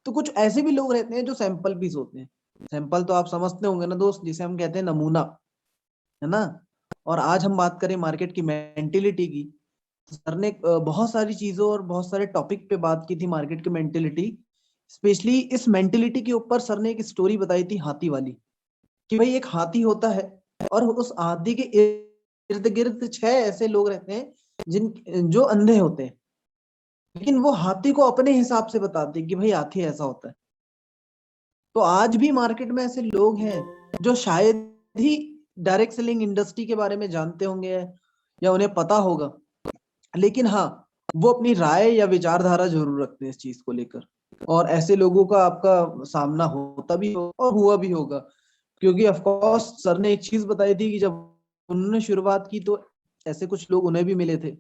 तो कुछ ऐसे भी लोग रहते हैं जो सैंपल पीस होते हैं। सैंपल तो आप समझते होंगे ना दोस्त, जिसे हम कहते हैं नमूना, है ना। और आज हम बात करें मार्केट की मेंटेलिटी की। सर ने बहुत सारी चीजों और बहुत सारे टॉपिक पे बात की थी मार्केट की मेंटेलिटी। स्पेशली इस मेंटेलिटी के ऊपर सर ने एक स्टोरी बताई थी हाथी वाली, कि भाई एक हाथी होता है और उस हाथी के इर्द गिर्द 6 ऐसे लोग रहते हैं जिन जो अंधे होते हैं, लेकिन वो हाथी को अपने हिसाब से बताते हैं कि भाई हाथी ऐसा होता है। तो आज भी मार्केट में ऐसे लोग हैं जो शायद ही डायरेक्ट सेलिंग इंडस्ट्री के बारे में जानते होंगे या उन्हें पता होगा, लेकिन हाँ, वो अपनी राय या विचारधारा जरूर रखते हैं इस चीज को लेकर। और ऐसे लोगों का आपका सामना होता भी हो और हुआ भी होगा, क्योंकि ऑफ कोर्स सर ने एक चीज बताई थी कि जब उन्होंने शुरुआत की तो ऐसे कुछ लोग उन्हें भी मिले थे।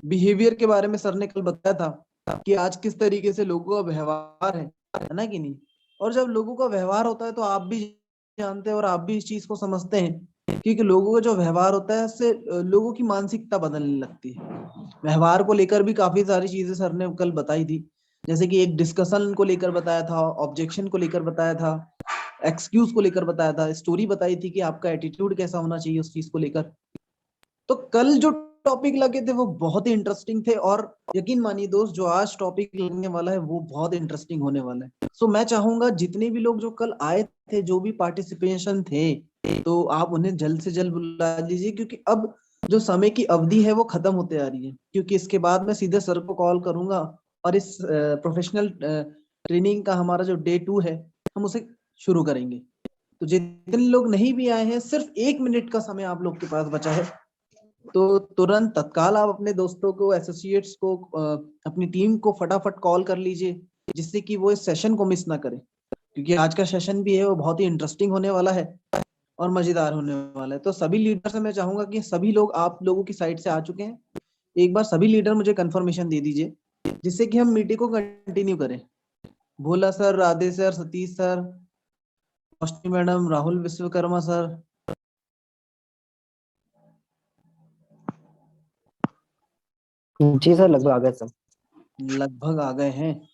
बिहेवियर के बारे में सर ने कल बताया था कि आज किस तरीके से लोगों का व्यवहार है ना कि नहीं। और जब लोगों का व्यवहार होता है तो आप भी जानते हैं और आप भी इस चीज को समझते हैं, क्योंकि लोगों का जो व्यवहार होता है उससे लोगों की मानसिकता बदलने लगती है। व्यवहार को लेकर भी काफी सारी चीजें सर ने कल बताई थी, जैसे कि एक डिस्कशन को लेकर बताया था, ऑब्जेक्शन को लेकर बताया था, एक्सक्यूज को लेकर बताया था, स्टोरी बताई थी कि आपका एटीट्यूड कैसा होना चाहिए उस चीज को लेकर। तो कल जो टॉपिक लगे थे वो बहुत ही इंटरेस्टिंग थे, और यकीन मानिए दोस्त, जो आज टॉपिक लगने वाला है वो बहुत इंटरेस्टिंग होने वाला है। सो मैं चाहूंगा जितने भी लोग जो कल आए थे, जो भी पार्टिसिपेशन थे, तो आप उन्हें जल्द से जल्द बुला लीजिए, क्योंकि अब जो समय की अवधि है वो खत्म होते आ रही है। क्योंकि इसके बाद मैं सीधे सर को कॉल करूंगा और इस प्रोफेशनल ट्रेनिंग का हमारा जो डे 2 है हम उसे शुरू करेंगे। तो जितने लोग नहीं भी आए हैं, सिर्फ 1 मिनट का समय आप लोग के पास बचा है, तो तुरंत तत्काल आप अपने दोस्तों को, एसोसिएट्स को, अपनी टीम को फटाफट कॉल कर लीजिए, जिससे कि वो इस सेशन को मिस ना करें। क्योंकि आज का सेशन भी है वो बहुत ही इंटरेस्टिंग होने वाला है और मजेदार होने वाला है। तो सभी लीडर से मैं चाहूंगा कि सभी लोग आप लोगों की साइड से आ चुके हैं। एक बार सभी लीडर मुझे कंफर्मेशन दे दीजिए, जिससे कि हम मीटिंग को कंटिन्यू करें। Bhola sir, Radhe sir, Satish sir, Roshni madam, Rahul Vishwakarma sir. Ji sir, लगभग आ गए सब। लगभग आ गए हैं।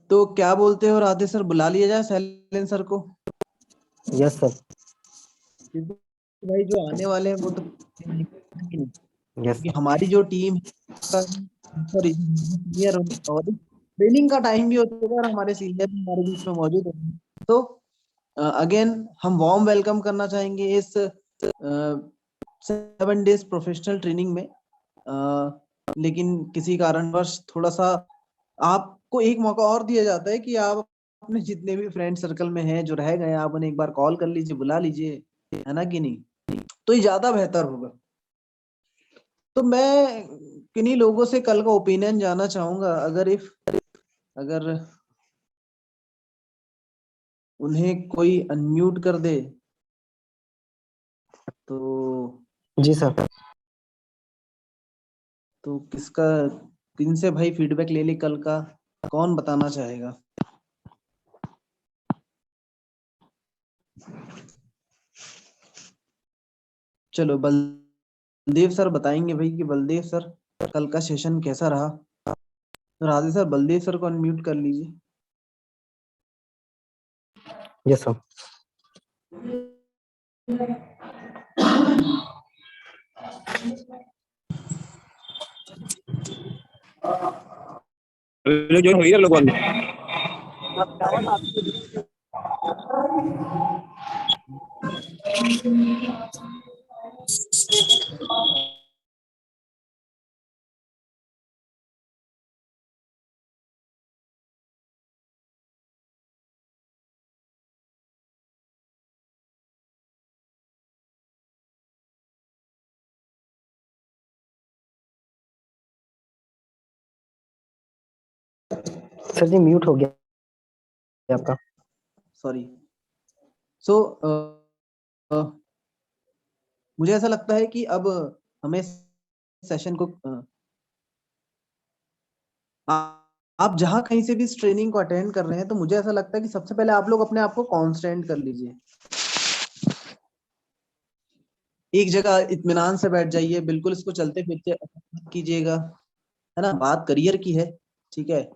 तो क्या बोलते हो राधे सर, बुला लिया जाए शैलेंद्र सर को? Yes sir. क्योंकि भाई जो आने वाले हैं वो तो यस क्योंकि सर। हमारी जो टीम, सॉरी, सीनियर, और ट्रेनिंग का टाइम भी हो चुका है और हमारे सीनियर भी हमारे बीच में मौजूद है। तो अगेन हम वार्म वेलकम करना चाहेंगे इस 7 डेज प्रोफेशनल ट्रेनिंग में। लेकिन किसी कारणवश थोड़ा सा आपको एक मौका और दिया जाता है कि आप अपने जितने भी फ्रेंड सर्कल में हैं जो रह गए हैं, आप उन्हें एक बार कॉल कर लीजिए, बुला लीजिए, है ना कि नहीं। तो ये ज्यादा बेहतर होगा। तो मैं किन्हीं लोगों से कल का ओपिनियन जानना चाहूंगा, अगर उन्हें कोई अनम्यूट कर दे तो जी सर। किसका, किन से भाई फीडबैक ले ली कल का, कौन बताना चाहेगा? चलो बलदेव सर बताएंगे भाई, कि बलदेव सर कल का सेशन कैसा रहा। तो राधे सर, बलदेव सर को अनम्यूट कर लीजिए। Yes sir. जो हुई है लोगों ने सर जी म्यूट हो गया आपका। सॉरी। सो मुझे ऐसा लगता है कि अब हमें सेशन को आप जहां कहीं से भी इस ट्रेनिंग को अटेंड कर रहे हैं, तो मुझे ऐसा लगता है कि सबसे पहले आप लोग अपने आप को कॉन्स्टेंट कर लीजिए। एक जगह इत्मीनान से बैठ जाइए, बिल्कुल इसको चलते फिरते कीजिएगा, है ना। बात करियर की है, ठीक है।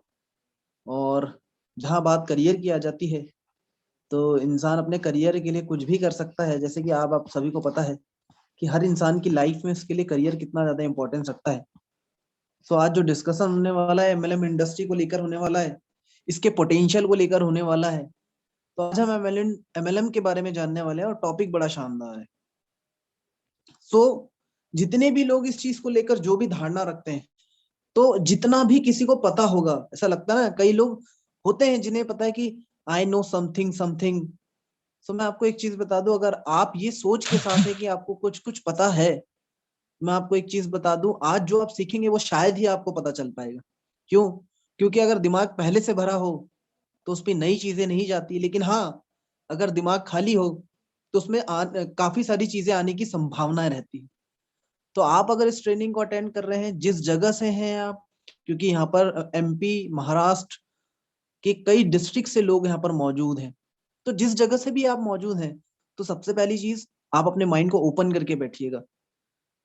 और जहाँ बात करियर की आ जाती है तो इंसान अपने करियर के लिए कुछ भी कर सकता है। जैसे कि आप सभी को पता है कि हर इंसान की लाइफ में उसके लिए करियर कितना ज्यादा इंपॉर्टेंस रखता है। सो आज जो डिस्कशन होने वाला है एमएलएम इंडस्ट्री को लेकर होने वाला है, इसके पोटेंशियल को लेकर होने वाला है। तो आज हम एमएलएम के बारे में जानने वाले हैं और टॉपिक बड़ा शानदार है। सो जितने भी लोग इस चीज को लेकर जो भी धारणा रखते हैं, तो जितना भी किसी को पता होगा, ऐसा लगता है ना, कई लोग होते हैं जिन्हें पता है कि आई नो समथिंग समथिंग। सो मैं आपको एक चीज बता दूं, अगर आप ये सोच के साथ है कि आपको कुछ कुछ पता है, मैं आपको एक चीज बता दूं, आज जो आप सीखेंगे वो शायद ही आपको पता चल पाएगा। क्यों? क्योंकि अगर दिमाग पहले से भरा हो तो उस पर नई चीजें नहीं जाती, लेकिन हाँ, अगर दिमाग खाली हो तो उसमें काफी सारी चीजें आने की संभावनाएं रहती है। तो आप अगर इस ट्रेनिंग को अटेंड कर रहे हैं, जिस जगह से हैं आप, क्योंकि यहाँ पर एमपी महाराष्ट्र के कई डिस्ट्रिक्ट से लोग यहाँ पर मौजूद हैं, तो जिस जगह से भी आप मौजूद हैं, तो सबसे पहली चीज, आप अपने माइंड को ओपन करके बैठिएगा।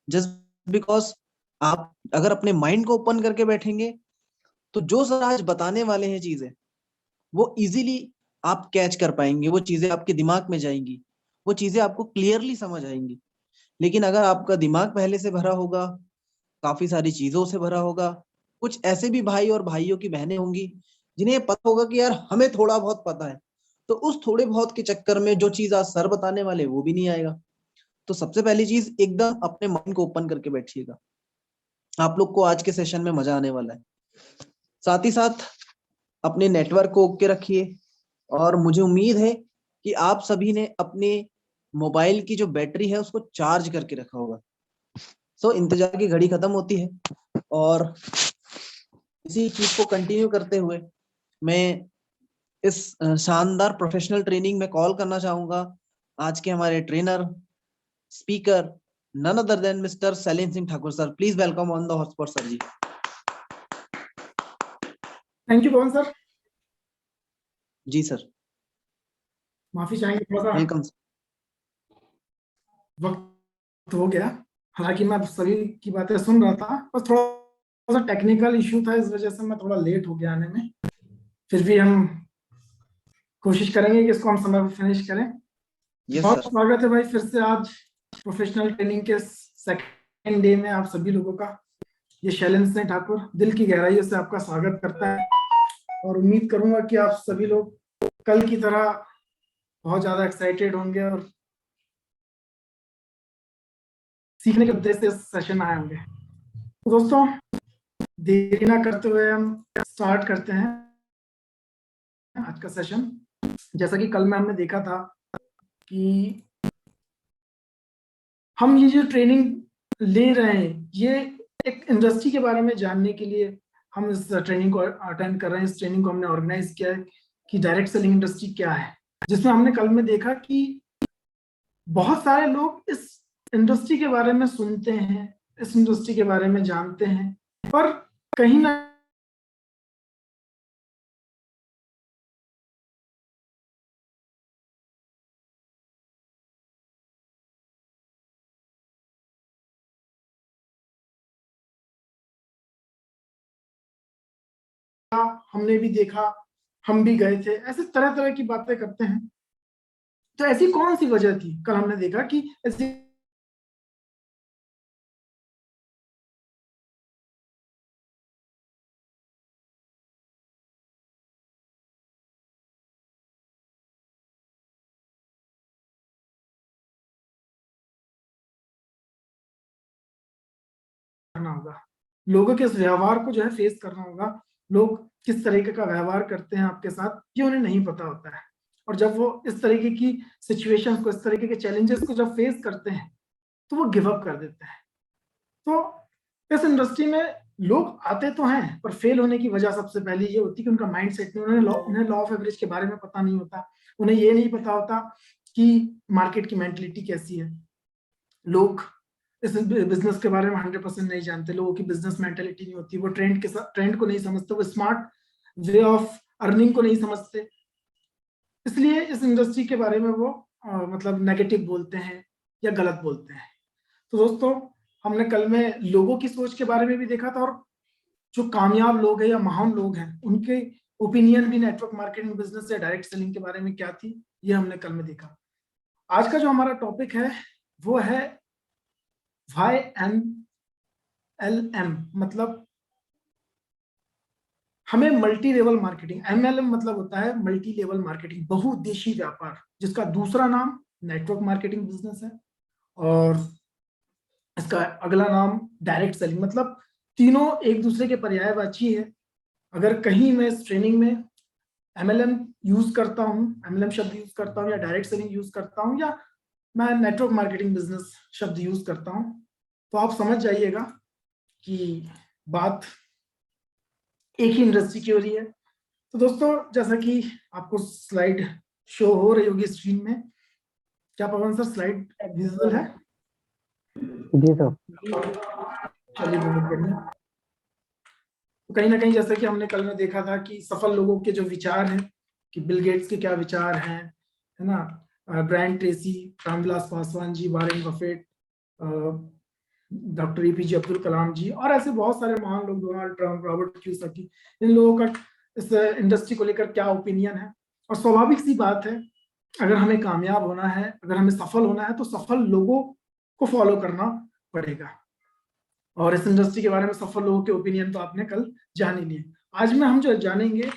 जस्ट बिकॉज आप अगर अपने माइंड को ओपन करके बैठेंगे तो जो सर आज बताने वाले हैं चीजें, वो इजीली आप कैच कर पाएंगे, वो चीजें आपके दिमाग में जाएंगी, वो चीजें आपको क्लियरली समझ आएंगी। लेकिन अगर आपका दिमाग पहले से भरा होगा, काफी सारी चीजों से भरा होगा, कुछ ऐसे भी भाई और भाइयों की बहनें होंगी जिन्हें पता होगा कि यार हमें थोड़ा बहुत पता है, तो उस थोड़े बहुत के चक्कर में जो चीज आज सर बताने वाले वो भी नहीं आएगा। तो सबसे पहली चीज, एकदम अपने माइंड को ओपन करके बैठिएगा। आप लोग को आज के सेशन में मजा आने वाला है। साथ ही साथ अपने नेटवर्क को ओके रखिए, और मुझे उम्मीद है कि आप सभी ने अपने मोबाइल की जो बैटरी है उसको चार्ज करके रखा होगा। सो इंतजार की घड़ी खत्म होती है, और इसी चीज को कंटिन्यू करते हुए मैं इस शानदार प्रोफेशनल ट्रेनिंग में कॉल करना चाहूंगा आज के हमारे trainer, speaker, none other than mister Salin Singh Thakur sir. Please welcome on the hotspot sir ji. Thank you Pawan sir. Ji sir, माफी चाहेंगे, थोड़ा सा वेलकम। वक्त हो गया। हालांकि मैं सभी की बातें सुन रहा था, बस थोड़ा सा टेक्निकल इश्यू था, इस वजह से मैं थोड़ा लेट हो गया आने में। फिर भी हम कोशिश करेंगे कि इसको हम समय पर फिनिश करें। बहुत स्वागत है भाई फिर से आज प्रोफेशनल ट्रेनिंग के सेकेंड डे में आप सभी लोगों का। ये शैलेंद्र सिंह ठाकुर दिल की गहराइयों से आपका स्वागत करता है, और उम्मीद करूंगा कि आप सभी लोग कल की तरह बहुत ज्यादा एक्साइटेड होंगे और सीखने के उद्देश्य से सेशन आए होंगे। तो दोस्तों, देरी ना करते हुए हम स्टार्ट करते हैं आज का सेशन। जैसा कि कल में हमने देखा था कि हम ये जो ट्रेनिंग ले रहे हैं, ये एक इंडस्ट्री के बारे में जानने के लिए हम इस ट्रेनिंग को अटेंड कर रहे हैं। इस ट्रेनिंग को हमने ऑर्गेनाइज किया है कि डायरेक्ट सेलिंग इंडस्ट्री क्या है, जिसमें हमने कल में देखा कि बहुत सारे लोग इस इंडस्ट्री के बारे में सुनते हैं, इस इंडस्ट्री के बारे में जानते हैं, पर कहीं ना हमने भी देखा, हम भी गए थे, ऐसे तरह तरह की बातें करते हैं। तो ऐसी कौन सी वजह थी? कल हमने देखा कि ऐसी करना होगा, लोगों के इस व्यवहार को जो है फेस करना होगा। लोग किस तरीके का व्यवहार करते हैं आपके साथ, ये उन्हें नहीं पता होता है। और जब वो इस तरीके की सिचुएशंस को, इस तरीके के चैलेंजेस को जब फेस करते हैं, तो वो गिव अप कर देते हैं। तो इस इंडस्ट्री में लोग आते तो हैं, पर फेल होने की वजह सबसे पहली ये होती है कि उनका माइंड सेट नहीं, उन्हें लॉ ऑफ एवरेज के बारे में पता नहीं होता, उन्हें ये नहीं पता होता कि मार्केट की मेंटलिटी कैसी है। लोग इस बिजनेस के बारे में 100% नहीं जानते, लोगों की बिजनेस मेंटेलिटी नहीं होती, वो ट्रेंड के साथ, ट्रेंड को नहीं समझते, वो स्मार्ट वे ऑफ अर्निंग को नहीं समझते, इसलिए इस इंडस्ट्री के बारे में वो मतलब नेगेटिव बोलते हैं या गलत बोलते हैं। तो दोस्तों, हमने कल में लोगों की सोच के बारे में भी देखा था, और जो कामयाब लोग हैं या महान लोग हैं, उनके ओपिनियन भी नेटवर्क मार्केटिंग बिजनेस या डायरेक्ट सेलिंग के बारे में क्या थी, ये हमने कल में देखा। आज का जो हमारा टॉपिक है वो है YMLM, मतलब हमें मल्टी लेवल मार्केटिंग, MLM मतलब होता है मल्टी लेवल मार्केटिंग, बहुउद्देशीय व्यापार, जिसका दूसरा नाम नेटवर्क मार्केटिंग बिजनेस है और इसका अगला नाम डायरेक्ट सेलिंग, मतलब तीनों एक दूसरे के पर्यायवाची है। अगर कहीं मैं इस ट्रेनिंग में MLM यूज करता हूँ, MLM शब्द यूज करता हूँ, या डायरेक्ट सेलिंग यूज करता हूँ, या मैं नेटवर्क मार्केटिंग बिजनेस शब्द यूज करता हूँ, तो आप समझ जाइएगा कि बात एक ही इंडस्ट्री की हो रही है। तो दोस्तों, जैसा कि आपको स्लाइड शो हो रही होगी स्क्रीन में, क्या पवन सर स्लाइड विजुअल है? जी सर। चलिए, बहुत बढ़िया। तो कहीं ना कहीं जैसा कि हमने कल में देखा था कि सफल लोगों के जो विचार हैं, कि बिल गेट्स के क्या विचार हैं, है ना, Brian Tracy, Ramvilas Paswan ji, Warren Buffett, doctor APJ Abdul Kalam ji, और ऐसे बहुत सारे महान लोग, डोनाल्ड ट्रंप, रॉबर्ट क्यूसाकी, इन लोगों का इस इंडस्ट्री को लेकर क्या ओपिनियन है। और स्वाभाविक सी बात है, अगर हमें कामयाब होना है, अगर हमें सफल होना है, तो सफल लोगों को फॉलो करना पड़ेगा। और इस इंडस्ट्री के बारे में सफल लोगों के ओपिनियन तो आपने कल जान ही लिए। आज में हम जो जानेंगे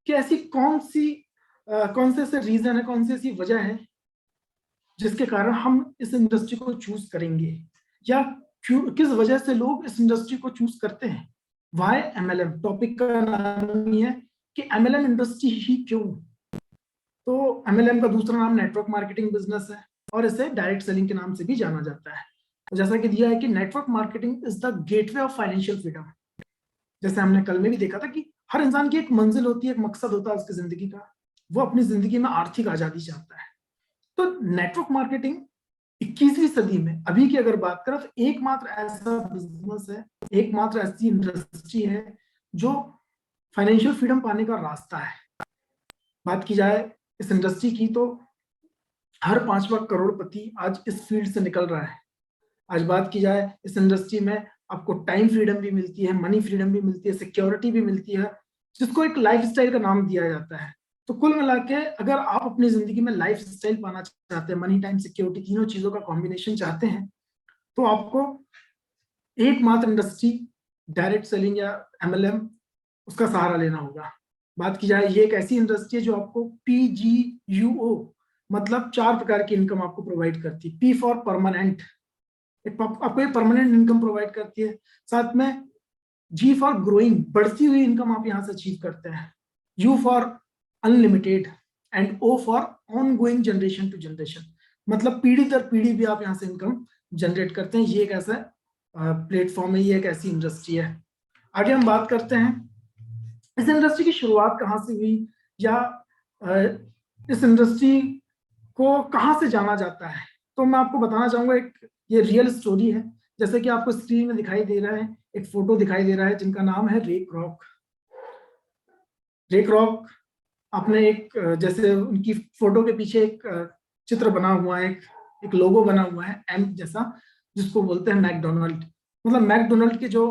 कि ऐसी कौन से ऐसे रीजन है, कौन सी ऐसी वजह है जिसके कारण हम इस इंडस्ट्री को चूज करेंगे, या किस वजह से लोग इस इंडस्ट्री को चूज करते हैं। वाई MLM, टॉपिक का नाम ही है कि MLM इंडस्ट्री ही क्यों। तो MLM का दूसरा नाम नेटवर्क मार्केटिंग बिजनेस है और इसे डायरेक्ट सेलिंग के नाम से भी जाना जाता है। तो जैसा कि दिया है कि network marketing is the gateway of financial freedom. जैसे हमने कल में भी देखा था कि हर इंसान की एक मंजिल होती है, एक मकसद होता है उसकी जिंदगी का, वो अपनी जिंदगी में आर्थिक आजादी चाहता है। तो नेटवर्क मार्केटिंग 21वीं सदी में अभी की अगर बात करें, तो एकमात्र ऐसा बिजनेस है, एकमात्र ऐसी इंडस्ट्री है जो फाइनेंशियल फ्रीडम पाने का रास्ता है। बात की जाए इस इंडस्ट्री की, तो हर 5वां करोड़पति आज इस फील्ड से निकल रहा है। आज बात की जाए इस इंडस्ट्री में, आपको टाइम फ्रीडम भी मिलती है, मनी फ्रीडम भी मिलती है, सिक्योरिटी भी मिलती है, जिसको एक लाइफस्टाइल का नाम दिया जाता है। तो कुल मिला के अगर आप अपनी जिंदगी में लाइफ स्टाइल पाना चाहते हैं, मनी, टाइम, सिक्योरिटी, तीनों चीजों का कॉम्बिनेशन चाहते हैं, तो आपको एकमात्र इंडस्ट्री डायरेक्ट सेलिंग या MLM, उसका सहारा लेना होगा। बात की जाए, ये एक ऐसी इंडस्ट्री है जो आपको PGUO, मतलब 4 प्रकार की इनकम आपको प्रोवाइड करती है। P फॉर परमानेंट, आपको एक परमानेंट इनकम प्रोवाइड करती है। साथ में G फॉर ग्रोइंग, बढ़ती हुई इनकम आप यहां से अचीव करते हैं। U for unlimited and O for ongoing generation to generation, मतलब पीढ़ी दर पीढ़ी भी आप यहां से इनकम जनरेट करते हैं। ये एक ऐसा प्लेटफॉर्म है, ये एक ऐसी इंडस्ट्री है। आगे हम बात करते हैं इस इंडस्ट्री की शुरुआत कहाँ से हुई, या इस इंडस्ट्री को कहाँ से जाना जाता है। तो मैं आपको बताना चाहूंगा, एक ये रियल स्टोरी है। जैसे कि आपको स्क्रीन में दिखाई दे रहा है, एक फोटो दिखाई दे रहा है जिनका नाम है रे क्रॉक। रे क्रॉक, आपने एक जैसे उनकी फोटो के पीछे एक चित्र बना हुआ है, एक लोगो बना हुआ है M जैसा, जिसको बोलते हैं मैकडोनाल्ड। मतलब मैकडोनाल्ड के जो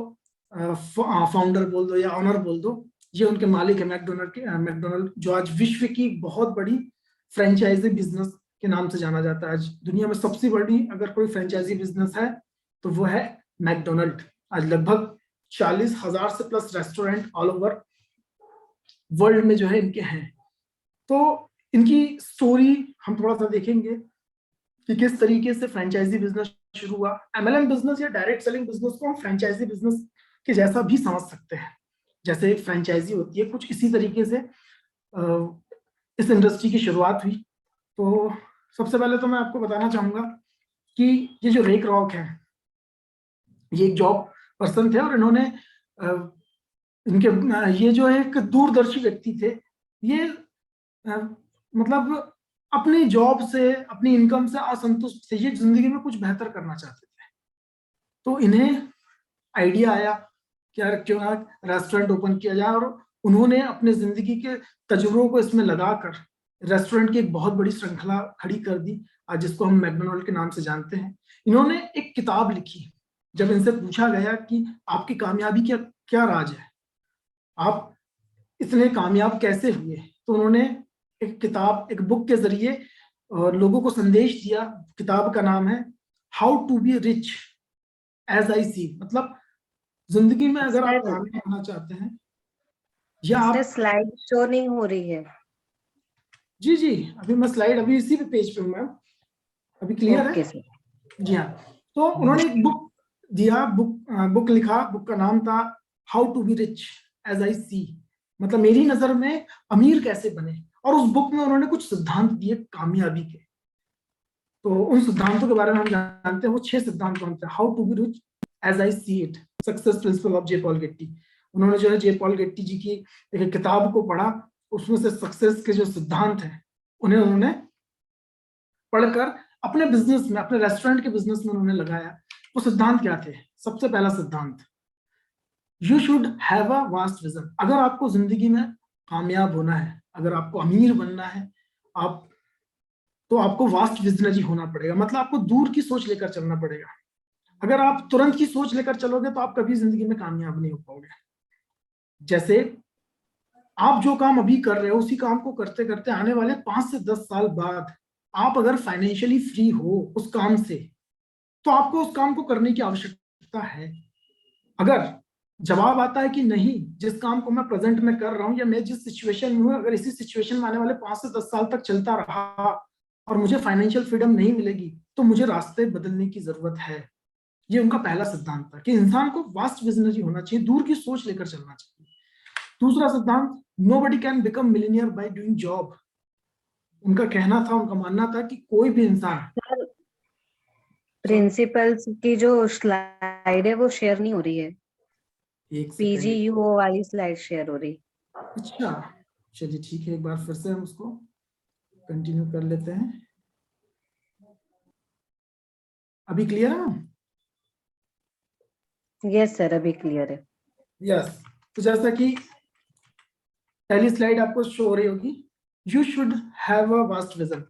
फाउंडर बोल दो या ऑनर बोल दो, ये उनके मालिक है मैकडोनाल्ड, जो आज विश्व की बहुत बड़ी फ्रेंचाइजी बिजनेस के नाम से जाना जाता है। आज दुनिया में सबसे बड़ी अगर कोई फ्रेंचाइजी बिजनेस है तो वो है मैकडोनाल्ड। आज लगभग 40,000 से plus restaurant all over world में जो है इनके हैं। तो इनकी स्टोरी हम थोड़ा सा देखेंगे कि किस तरीके से फ्रेंचाइजी बिजनेस शुरू हुआ। MLM बिजनेस या डायरेक्ट सेलिंग बिजनेस को हम फ्रेंचाइजी बिजनेस के जैसा भी समझ सकते हैं। जैसे एक फ्रेंचाइजी होती है, कुछ इसी तरीके से इस इंडस्ट्री की शुरुआत हुई। तो सबसे पहले तो मैं आपको बताना चाहूंगा कि ये जो रे क्रॉक है, ये एक जॉब पर्सन थे और इन्होंने इनके ये जो एक दूरदर्शी व्यक्ति थे, ये मतलब अपनी जॉब से, अपनी इनकम से असंतुष्ट थे, ये जिंदगी में कुछ बेहतर करना चाहते थे। तो इन्हें आइडिया आया कि यार क्यों ना रेस्टोरेंट ओपन किया जाए, और उन्होंने अपने जिंदगी के तजुर्बों को इसमें लगाकर रेस्टोरेंट की एक बहुत बड़ी श्रृंखला खड़ी कर दी, आज जिसको हम मैकडोनाल्ड के नाम से जानते हैं। इन्होंने एक किताब लिखी। जब इनसे पूछा गया कि आपकी कामयाबी क्या क्या राज है, आप इतने कामयाब कैसे हुए। तो उन्होंने एक किताब, एक बुक के जरिए लोगों को संदेश दिया। किताब का नाम है how to be rich as I see. मतलब जिंदगी में अगर आप कामयाब होना चाहते हैं या आप, स्लाइड शो नहीं हो रही है। जी जी अभी मैं स्लाइड, अभी इसी पे पेज पे हूँ मैम, अभी क्लियर है? Okay sir. जी हाँ। तो उन्होंने एक बुक दिया, बुक लिखा, बुक का नाम था how to be rich as I see, मतलब मेरी नजर में अमीर कैसे बने। और उस बुक में उन्होंने कुछ सिद्धांत दिए कामयाबी के। तो उन सिद्धांतों के बारे में हम जानते हैं। वो 6 सिद्धांत कौन थे? How to be rich as I see it, success principle of J Paul Getty. उन्होंने जो है जे पॉल गेट्टी जी की एक किताब को पढ़ा, उसमें से सक्सेस के जो सिद्धांत हैं उन्हें उन्होंने पढ़कर अपने बिजनेस में, अपने रेस्टोरेंट के बिजनेस में उन्होंने लगाया। वो सिद्धांत क्या थे? सबसे पहला सिद्धांत, you should have a vast vision. अगर आपको जिंदगी में कामयाब होना है, अगर आपको अमीर बनना है, तो आपको वास्ट विजनरी होना पड़ेगा। मतलब आपको दूर की सोच लेकर चलना पड़ेगा। अगर आप तुरंत की सोच लेकर चलोगे तो आप कभी जिंदगी में कामयाब नहीं हो पाओगे। जैसे आप जो काम अभी कर रहे हो, उसी काम को करते करते आने वाले 5 से 10 साल बाद आप अगर फाइनेंशियली फ्री हो उस काम से, तो आपको उस काम को करने की आवश्यकता है। अगर जवाब आता है कि नहीं, जिस काम को मैं प्रेजेंट में कर रहा हूं या मैं जिस सिचुएशन में हूं, अगर इसी सिचुएशन में आने वाले 5 से 10 साल तक चलता रहा और मुझे फाइनेंशियल फ्रीडम नहीं मिलेगी, तो मुझे रास्ते बदलने की जरूरत है। ये उनका पहला सिद्धांत था कि इंसान को वास्ट विजनरी होना चाहिए, दूर की सोच लेकर चलना चाहिए। दूसरा सिद्धांत, nobody can become millionaire by doing job. उनका कहना था, उनका मानना था कि कोई भी इंसान, प्रिंसिपल्स की जो स्लाइड है वो शेयर नहीं हो रही है। एक सेकंड, पीजीयूओ वाली स्लाइड शेयर हो रही। अच्छा चलिए ठीक है, एक बार फिर से हम उसको कंटिन्यू कर लेते हैं। अभी क्लियर है? यस सर, अभी क्लियर है। यस। तो जैसा कि पहली स्लाइड आपको शो हो रही होगी, you should have a vast vision.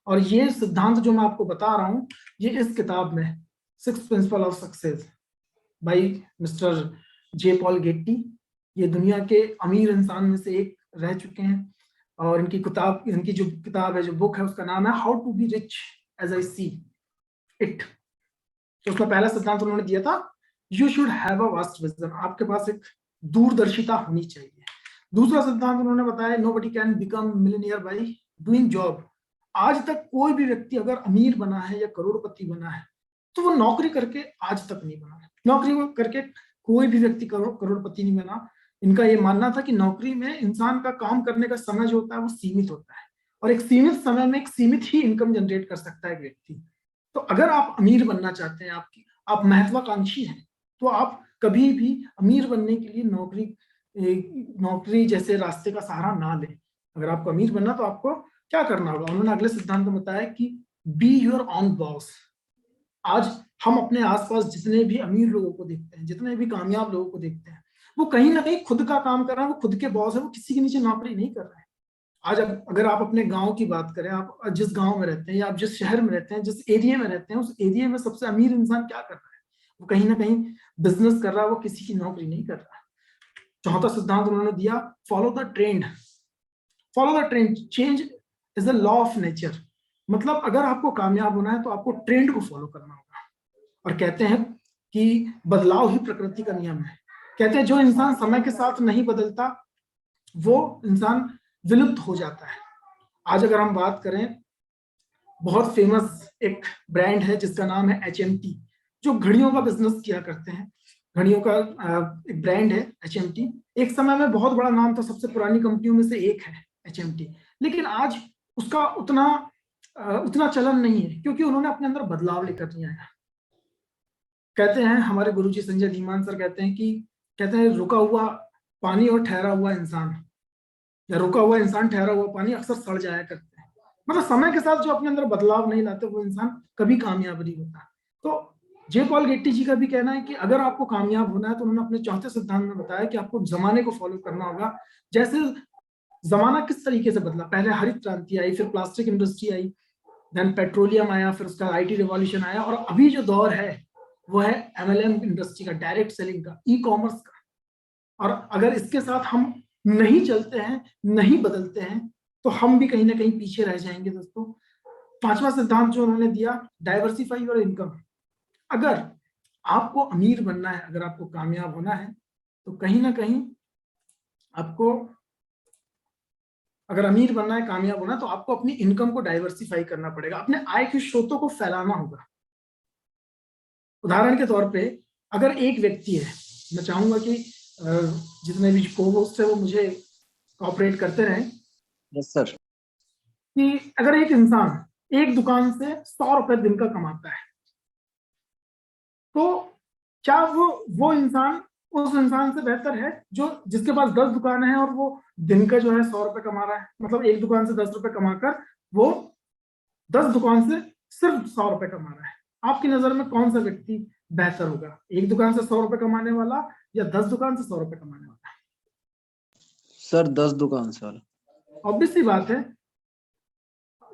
और ये सिद्धांत जो मैं आपको बता रहा हूं, ये इस किताब में 6 principle of success by mister J Paul Getty, ये दुनिया के अमीर इंसान में से एक रह चुके हैं। और इनकी जो किताब है, जो बुक है, उसका नाम है how to be rich as I see it. तो उसमें पहला सिद्धांत उन्होंने दिया था, you should have a vast vision, आपके पास एक दूरदर्शिता होनी चाहिए। दूसरा सिद्धांत उन्होंने बताया, nobody can become millionaire by doing job. आज तक कोई भी व्यक्ति अगर अमीर बना है या करोड़पति बना है, तो वो नौकरी करके आज तक नहीं बना है। नौकरी करके कोई भी व्यक्ति करोड़पति नहीं बना। इनका ये मानना था कि नौकरी में इंसान का काम करने का समय जो होता है वो सीमित होता है, और एक सीमित समय में एक सीमित ही इनकम जनरेट कर सकता है एक व्यक्ति। तो अगर आप अमीर बनना चाहते हैं, आप महत्वाकांक्षी हैं, तो आप कभी भी अमीर बनने के लिए नौकरी जैसे रास्ते का सहारा ना लें। अगर आपको अमीर बनना, तो आपको क्या करना होगा? उन्होंने अगले सिद्धांत में बताया कि बी योर ऑन बॉस। आज हम अपने आसपास जितने भी अमीर लोगों को देखते हैं, जितने भी कामयाब लोगों को देखते हैं, वो कहीं ना कहीं खुद का काम कर रहे हैं, वो खुद के बॉस है, वो किसी के नीचे नौकरी नहीं कर रहे हैं। आज अगर आप अपने गांव की बात करें, आप जिस गांव में रहते हैं या आप जिस शहर में रहते हैं, जिस एरिया में रहते हैं, उस एरिया में सबसे अमीर इंसान क्या कर रहा है? वो कहीं ना कहीं बिजनेस कर रहा है, वो किसी की नौकरी नहीं कर रहा है। चौथा सिद्धांत उन्होंने दिया, follow the trend. Follow the trend, change is a law of nature. मतलब अगर आपको कामयाब होना है, तो आपको ट्रेंड को फॉलो करना होगा। और कहते हैं कि बदलाव ही प्रकृति का नियम है। कहते हैं जो इंसान समय के साथ नहीं बदलता, वो इंसान विलुप्त हो जाता है। आज अगर हम बात करें, बहुत फेमस एक ब्रांड है जिसका नाम है HMT, जो घड़ियों का बिजनेस किया करते हैं। घड़ियों का एक ब्रांड है HMT। एक समय में बहुत बड़ा नाम था, सबसे पुरानी कंपनियों में से एक है HMT। लेकिन आज उसका उतना चलन नहीं है, क्योंकि उन्होंने अपने अंदर बदलाव लेकर नहीं आया। कहते हैं हमारे गुरुजी संजय धीमान सर कहते हैं रुका हुआ पानी और ठहरा हुआ इंसान, या रुका हुआ इंसान ठहरा हुआ पानी अक्सर सड़ जाया करते हैं। मतलब समय के साथ जो अपने अंदर बदलाव नहीं लाते, वो इंसान कभी कामयाब नहीं होता। तो जे पॉल गेट्टी जी का भी कहना है कि अगर आपको कामयाब होना है, तो उन्होंने अपने चौथे सिद्धांत में बताया कि आपको जमाने को फॉलो करना होगा। जैसे जमाना किस तरीके से बदला, पहले हरित क्रांति आई, फिर प्लास्टिक इंडस्ट्री आई, देन पेट्रोलियम आया, फिर उसका IT रिवॉल्यूशन आया, और अभी जो दौर है वो है MLM इंडस्ट्री का, डायरेक्ट सेलिंग का, ई कॉमर्स का। और अगर इसके साथ हम नहीं चलते हैं, नहीं बदलते हैं, तो हम भी कहीं ना कहीं पीछे रह जाएंगे दोस्तों। पांचवा सिद्धांत जो उन्होंने दिया, डाइवर्सिफाई योर इनकम। अगर आपको अमीर बनना है, अगर आपको कामयाब होना है, तो कहीं ना कहीं आपको, अगर अमीर बनना है, कामयाब होना, तो आपको अपनी इनकम को डाइवर्सिफाई करना पड़ेगा, अपने आय के स्रोतों को फैलाना होगा। उदाहरण के तौर पे अगर एक व्यक्ति है, मैं चाहूंगा कि जितने भी को होस्ट है वो मुझे कॉपरेट करते रहें, यस सर। कि अगर एक इंसान एक दुकान से 100 रुपए दिन का कमाता है, तो क्या वो इंसान उस इंसान से बेहतर है जो जिसके पास 10 दुकानें हैं और वो दिन का जो है 100 रुपए कमा रहा है? मतलब एक दुकान से 10 रुपए कमाकर वो 10 दुकान से सिर्फ 100 रुपए कमा रहा है। आपकी नजर में कौन सा व्यक्ति बेहतर होगा, एक दुकान से 100 रुपए कमाने वाला या 10 दुकान से 100 रुपए कमाने वाला? सर 10 दुकान से वाला। ऑब्वियस सी बात है,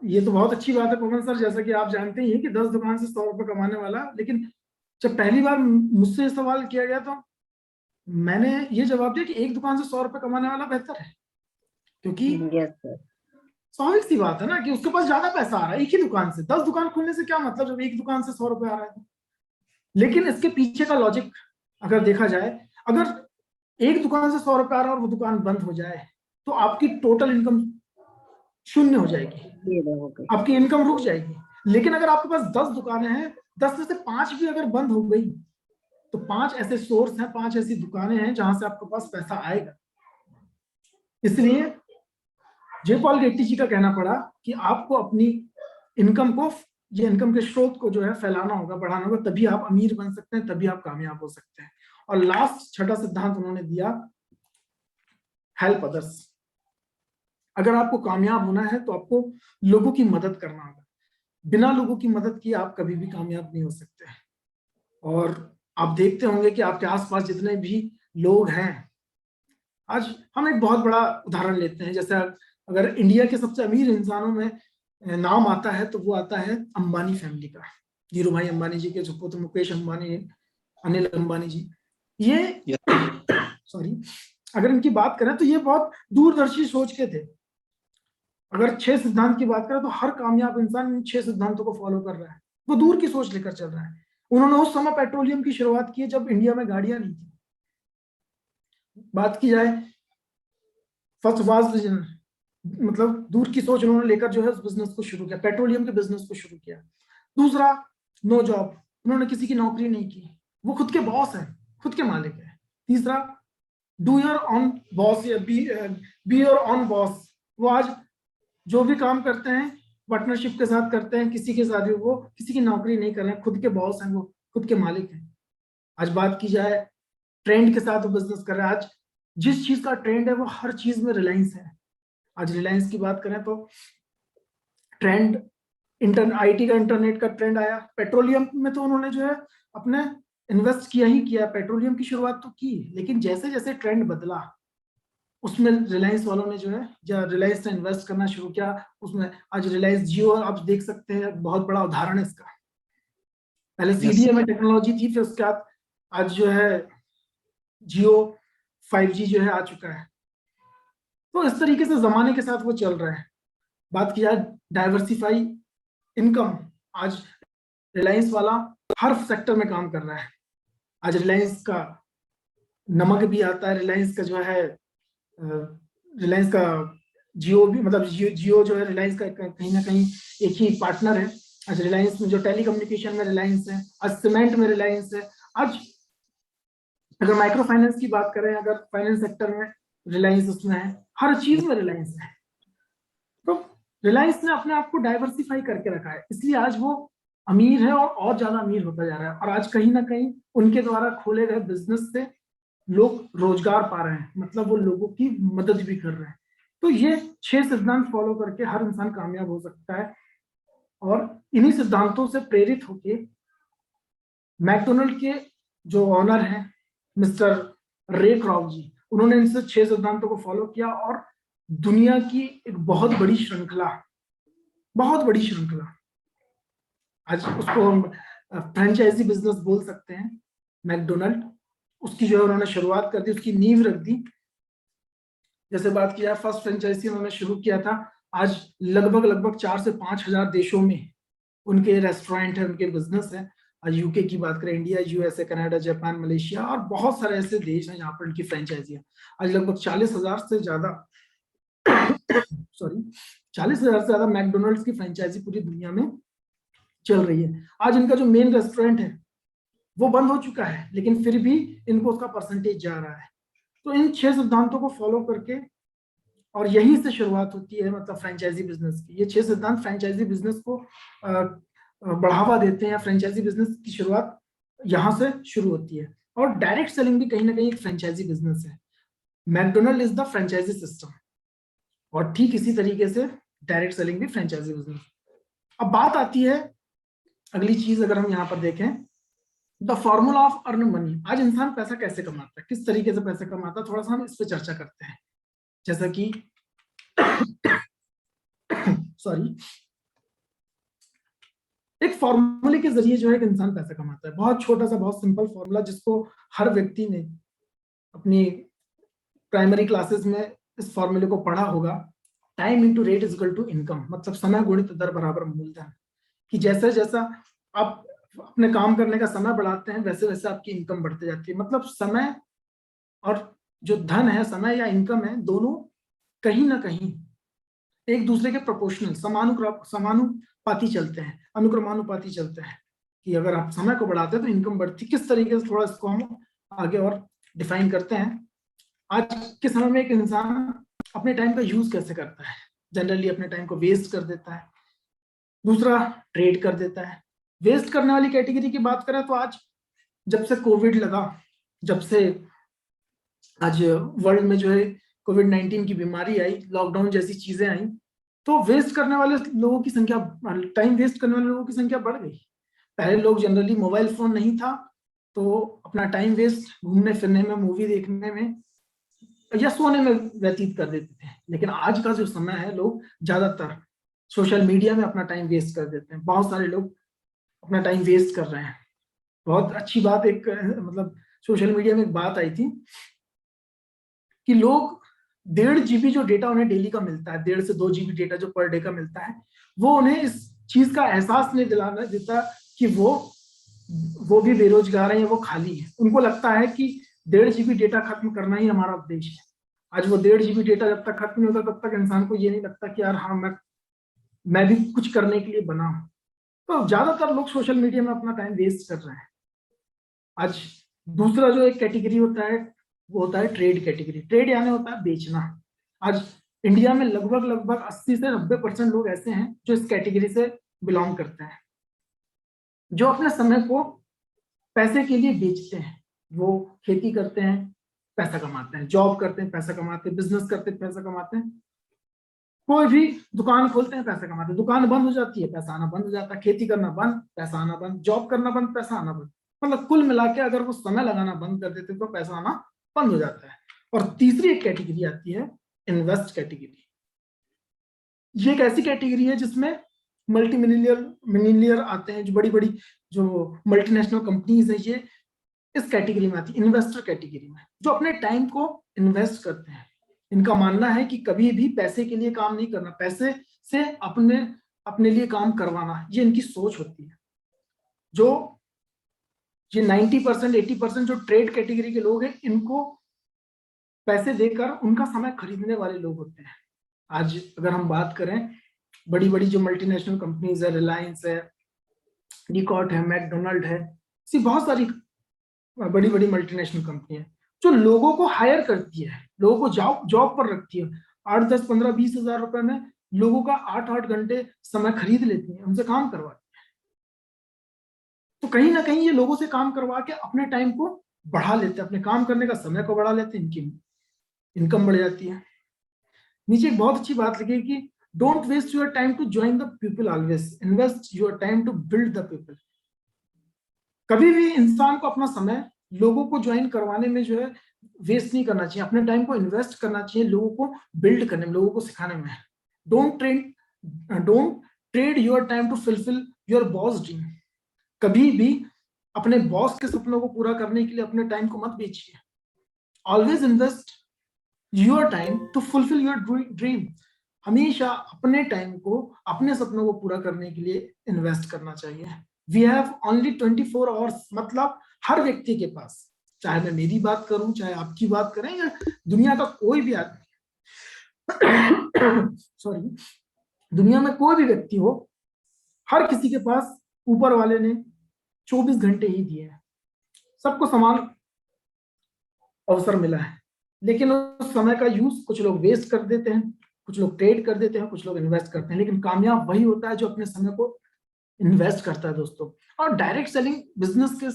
ये तो बहुत अच्छी बात है पवन सर, जैसा कि आप जानते ही हैं कि 10 दुकान से 100 रुपए कमाने वाला। लेकिन जब पहली बार मुझसे ये सवाल किया गया तो मैंने ये जवाब दिया कि एक दुकान से 100 रुपए कमाने वाला बेहतर है, क्योंकि यस सर। स्वाभाविक सी बात है ना कि उसके पास ज्यादा पैसा आ रहा है एक ही दुकान से। 10 दुकान खोलने से क्या मतलब जब एक दुकान से 100 रुपए आ रहा है। लेकिन इसके पीछे का लॉजिक अगर देखा जाए, अगर एक दुकान से 100 रुपए आ रहा है और वो दुकान बंद हो जाए, तो आपकी टोटल इनकम शून्य हो जाएगी, आपकी इनकम रुक जाएगी। लेकिन अगर आपके पास 10 दुकानें हैं, 10 में से 5 भी अगर बंद हो गई, तो 5 ऐसे सोर्स हैं, 5 ऐसी दुकानें हैं जहां से आपके पास पैसा आएगा। इसलिए जे पॉल गेट्टी जी का कहना पड़ा कि आपको अपनी इनकम को, ये इनकम के स्रोत को जो है फैलाना होगा, बढ़ाना होगा, तभी आप अमीर बन सकते हैं, तभी आप कामयाब हो सकते हैं। और लास्ट छठा सिद्धांत उन्होंने दिया, हेल्प अदर्स। अगर आपको कामयाब होना है तो आपको लोगों की मदद करना होगा। बिना लोगों की मदद किए आप कभी भी कामयाब नहीं हो सकते। और आप देखते होंगे कि आपके आसपास जितने भी लोग हैं, आज हम एक बहुत बड़ा उदाहरण लेते हैं, जैसे अगर इंडिया के सबसे अमीर इंसानों में नाम आता है तो वो आता है अंबानी फैमिली का, धीरू भाई अंबानी जी के जो पुत्र मुकेश अंबानी, अनिल अंबानी जी। ये सॉरी, अगर इनकी बात करें तो ये बहुत दूरदर्शी सोच के थे। अगर 6 सिद्धांत की बात करें तो हर कामयाब इंसान इन 6 सिद्धांतों को फॉलो कर रहा है, वो दूर की सोच लेकर चल रहा है। उन्होंने उस समय पेट्रोलियम की शुरुआत की जब इंडिया में गाड़ियां नहीं थी। बात की जाए फर्स्ट वाज विजन, मतलब दूर की सोच उन्होंने लेकर जो है उस बिजनेस को शुरू किया, पेट्रोलियम के बिजनेस को शुरू किया। दूसरा, नो जॉब, उन्होंने किसी की नौकरी नहीं की, वो खुद के बॉस हैं, खुद के मालिक हैं। तीसरा, डू योर ऑन बॉस या बी योर ऑन बॉस, वो आज जो भी काम करते हैं पार्टनरशिप के साथ करते हैं, किसी के साथ भी, वो किसी की नौकरी नहीं कर रहे हैं, खुद के बॉस हैं, वो खुद के मालिक हैं। आज बात की जाए ट्रेंड के साथ वो बिजनेस कर रहे हैं। आज जिस चीज का ट्रेंड है वो हर चीज में रिलायंस है। आज रिलायंस की बात करें तो ट्रेंड आईटी का, इंटरनेट का ट्रेंड आया। पेट्रोलियम में तो उन्होंने जो है अपने इन्वेस्ट किया ही किया, पेट्रोलियम की शुरुआत तो की, लेकिन जैसे जैसे ट्रेंड बदला उसमें रिलायंस वालों ने जो है, जब रिलायंस ने इन्वेस्ट करना शुरू किया उसमें, आज रिलायंस जियो आप देख सकते हैं, बहुत बड़ा उदाहरण है इसका। पहले सीडीएम में टेक्नोलॉजी थी, फिर उसके बाद आज जो है जियो 5G जो है आ चुका है। तो इस तरीके से जमाने के साथ वो चल रहा है। बात की जाए डाइवर्सिफाई इनकम, आज रिलायंस वाला हर सेक्टर में काम कर रहा है। आज रिलायंस का नमक भी आता है, रिलायंस का जो है रिलायंस का जियो भी, मतलब जियो जो है रिलायंस का कहीं ना कहीं एक ही पार्टनर है। आज रिलायंस में जो टेलीकम्युनिकेशन में रिलायंस है, आज सीमेंट में रिलायंस है। आज अगर माइक्रो फाइनेंस की बात करें, अगर फाइनेंस सेक्टर में रिलायंस उसमें है, हर चीज में रिलायंस है। तो रिलायंस ने अपने आप को डाइवर्सिफाई करके रखा है, इसलिए आज वो अमीर है और ज्यादा अमीर होता जा रहा है। और आज कहीं ना कहीं उनके द्वारा खोले गए बिजनेस से लोग रोजगार पा रहे हैं, मतलब वो लोगों की मदद भी कर रहे हैं। तो ये 6 सिद्धांत फॉलो करके हर इंसान कामयाब हो सकता है। और इन्हीं सिद्धांतों से प्रेरित होके मैकडोनल्ड के जो ऑनर हैं मिस्टर रे क्रॉक जी, उन्होंने इनसे 6 सिद्धांतों को फॉलो किया और दुनिया की एक बहुत बड़ी श्रृंखला आज उसको हम फ्रेंचाइजी बिजनेस बोल सकते हैं, मैकडोनल्ड, उसकी जो है उन्होंने शुरुआत कर दी, उसकी नींव रख दी। जैसे बात किया फर्स्ट फ्रेंचाइजी उन्होंने शुरू किया था, आज लगभग 4 से 5 हजार देशों में उनके रेस्टोरेंट है, उनके बिजनेस है। आज यूके की बात करें, India, USA, Canada, Japan, Malaysia और बहुत सारे ऐसे देश हैं जहाँ पर उनकी फ्रेंचाइजी है। आज लगभग 40,000 से ज्यादा सॉरी 40,000 से ज्यादा मैकडोनल्ड्स की फ्रेंचाइजी पूरी दुनिया में चल रही है। आज इनका जो मेन रेस्टोरेंट है वो बंद हो चुका है, लेकिन फिर भी इनको उसका परसेंटेज जा रहा है। तो इन 6 सिद्धांतों को फॉलो करके, और यहीं से शुरुआत होती है मतलब फ्रेंचाइजी बिजनेस की। ये 6 सिद्धांत फ्रेंचाइजी बिजनेस को बढ़ावा देते हैं। फ्रेंचाइजी बिजनेस की शुरुआत यहाँ से शुरू होती है। और डायरेक्ट सेलिंग भी कहीं ना कहीं एक फ्रेंचाइजी बिजनेस है। McDonald is the franchise system, और ठीक इसी तरीके से डायरेक्ट सेलिंग भी फ्रेंचाइजी बिजनेस। अब बात आती है अगली चीज, अगर हम यहाँ पर देखें, the formula of earn money. आज इंसान पैसा कैसे कमाता है, किस तरीके से पैसा कमाता है, थोड़ा सा हम इस पर चर्चा करते हैं। जैसा कि सॉरी, एक फॉर्मूले के जरिए जो है एक इंसान पैसा कमाता है। बहुत छोटा सा, बहुत सिंपल फॉर्मूला, जिसको हर व्यक्ति ने अपनी प्राइमरी क्लासेस में इस फॉर्मूले को पढ़ा होगा। Time into rate is equal to income, मतलब समय गुणित दर बराबर मूलधन। कि जैसे जैसा आप अपने काम करने का समय बढ़ाते हैं, वैसे वैसे आपकी इनकम बढ़ती जाती है। मतलब समय और जो धन है, समय या इनकम है, दोनों कहीं ना कहीं एक दूसरे के प्रोपोर्शनल, समानुपाती चलते हैं, अनुक्रमानुपाती चलते हैं। कि अगर आप समय को बढ़ाते हैं तो इनकम बढ़ती। किस तरीके से, थोड़ा इसको हम आगे और डिफाइन करते हैं। आज के समय में एक इंसान अपने टाइम का यूज कैसे करता है? जनरली अपने टाइम को वेस्ट कर देता है। दूसरा, ट्रेड कर देता है। वेस्ट करने वाली कैटेगरी की बात करें तो आज जब से कोविड लगा, जब से आज वर्ल्ड में जो है कोविड-19 की बीमारी आई, लॉकडाउन जैसी चीजें आई, तो वेस्ट करने वाले लोगों की संख्या, टाइम वेस्ट करने वाले लोगों की संख्या बढ़ गई। पहले लोग जनरली, मोबाइल फोन नहीं था तो अपना टाइम वेस्ट घूमने फिरने में, मूवी देखने में या सोने में व्यतीत कर देते थे। लेकिन आज का जो समय है, लोग ज्यादातर सोशल मीडिया में अपना टाइम वेस्ट कर देते हैं। बहुत सारे लोग अपना टाइम वेस्ट कर रहे हैं। बहुत अच्छी बात, एक मतलब सोशल मीडिया में एक बात आई थी कि लोग 1.5 GB जो डेटा उन्हें डेली का मिलता है, 1.5 से 2 GB डेटा जो पर डे का मिलता है, वो उन्हें इस चीज का एहसास नहीं दिलाना देता कि वो भी बेरोजगार है या वो खाली है। उनको लगता है कि 1.5 GB डेटा खत्म करना ही हमारा उद्देश्य है। आज वो 1.5 GB डेटा जब तक खत्म नहीं होता, तब तक इंसान को ये नहीं लगता कि यार हाँ, मैं भी कुछ करने के लिए बना हूं। तो ज्यादातर लोग सोशल मीडिया में अपना टाइम वेस्ट कर रहे हैं। आज दूसरा जो एक कैटेगरी होता है, वो होता है ट्रेड कैटेगरी। ट्रेड यानी होता है बेचना। आज इंडिया में लगभग 80 से 90% लोग ऐसे हैं जो इस कैटेगरी से बिलोंग करते हैं, जो अपने समय को पैसे के लिए बेचते हैं। वो खेती करते हैं, पैसा कमाते हैं, जॉब करते हैं, पैसा कमाते हैं, बिजनेस करते हैं, पैसा कमाते हैं, कोई भी दुकान खोलते हैं, पैसा कमाते हैं। दुकान बंद हो जाती है, पैसा आना बंद हो जाता है। खेती करना बंद, पैसा आना बंद। जॉब करना बंद, पैसा आना बंद। मतलब कुल मिला के अगर वो समय लगाना बंद कर देते तो पैसा आना बंद हो जाता है। और तीसरी एक कैटेगरी आती है, इन्वेस्ट कैटेगरी। ये एक ऐसी कैटेगरी है जिसमें मल्टी मिलियनियर आते हैं, जो बड़ी बड़ी जो मल्टीनेशनल कंपनीज है, ये इस कैटेगरी में आती है, इन्वेस्टर कैटेगरी में, जो अपने टाइम को इन्वेस्ट करते हैं। इनका मानना है कि कभी भी पैसे के लिए काम नहीं करना, पैसे से अपने लिए काम करवाना, ये इनकी सोच होती है। जो ये 90% 80% जो ट्रेड कैटेगरी के लोग हैं, इनको पैसे देकर उनका समय खरीदने वाले लोग होते हैं। आज अगर हम बात करें, बड़ी बड़ी जो मल्टीनेशनल कंपनीज है, रिलायंस है, डीकॉट है, मैकडोनल्ड है, ऐसी बहुत सारी बड़ी बड़ी मल्टीनेशनल कंपनी है जो लोगों को हायर करती है, लोगों को जॉब पर रखती है। 8, 10, 15, 20 हजार रुपए में लोगों का 8 घंटे समय खरीद लेती है, उनसे काम करवाती है। तो कहीं ना कहीं ये लोगों से काम करवा के अपने टाइम को बढ़ा लेते हैं, अपने काम करने का समय को बढ़ा लेते हैं, इनकी इनकम बढ़ जाती है। नीचे एक बहुत अच्छी बात लगी कि don't waste your time to join the people, always invest your time to build the people. कभी भी इंसान को अपना समय लोगों को ज्वाइन करवाने में जो है वेस्ट नहीं करना चाहिए। अपने टाइम को इन्वेस्ट करना चाहिए लोगों को बिल्ड करने में, लोगों को सिखाने में। Don't trade your time to fulfil your boss dream. कभी भी अपने बॉस के सपनों को पूरा करने के लिए अपने टाइम को मत बेचिए। Always invest your time to fulfil your dream. हमेशा अपने टाइम को, अपने सपनों को पूरा करने के लिए इन्वेस्ट करना चाहिए। वी हैव ओनली 24 आवर्स, मतलब हर व्यक्ति के पास, चाहे मैं मेरी बात करूं, चाहे आपकी बात करें, या दुनिया का कोई भी आदमी सॉरी, दुनिया में कोई भी व्यक्ति हो, हर किसी के पास ऊपर वाले ने 24 घंटे ही दिए हैं। सबको समान अवसर मिला है, लेकिन उस समय का यूज कुछ लोग वेस्ट कर देते हैं, कुछ लोग ट्रेड कर देते हैं, कुछ लोग इन्वेस्ट करते हैं। लेकिन कामयाब वही होता है जो अपने समय को इन्वेस्ट करता है दोस्तों। और डायरेक्ट सेलिंग बिजनेस के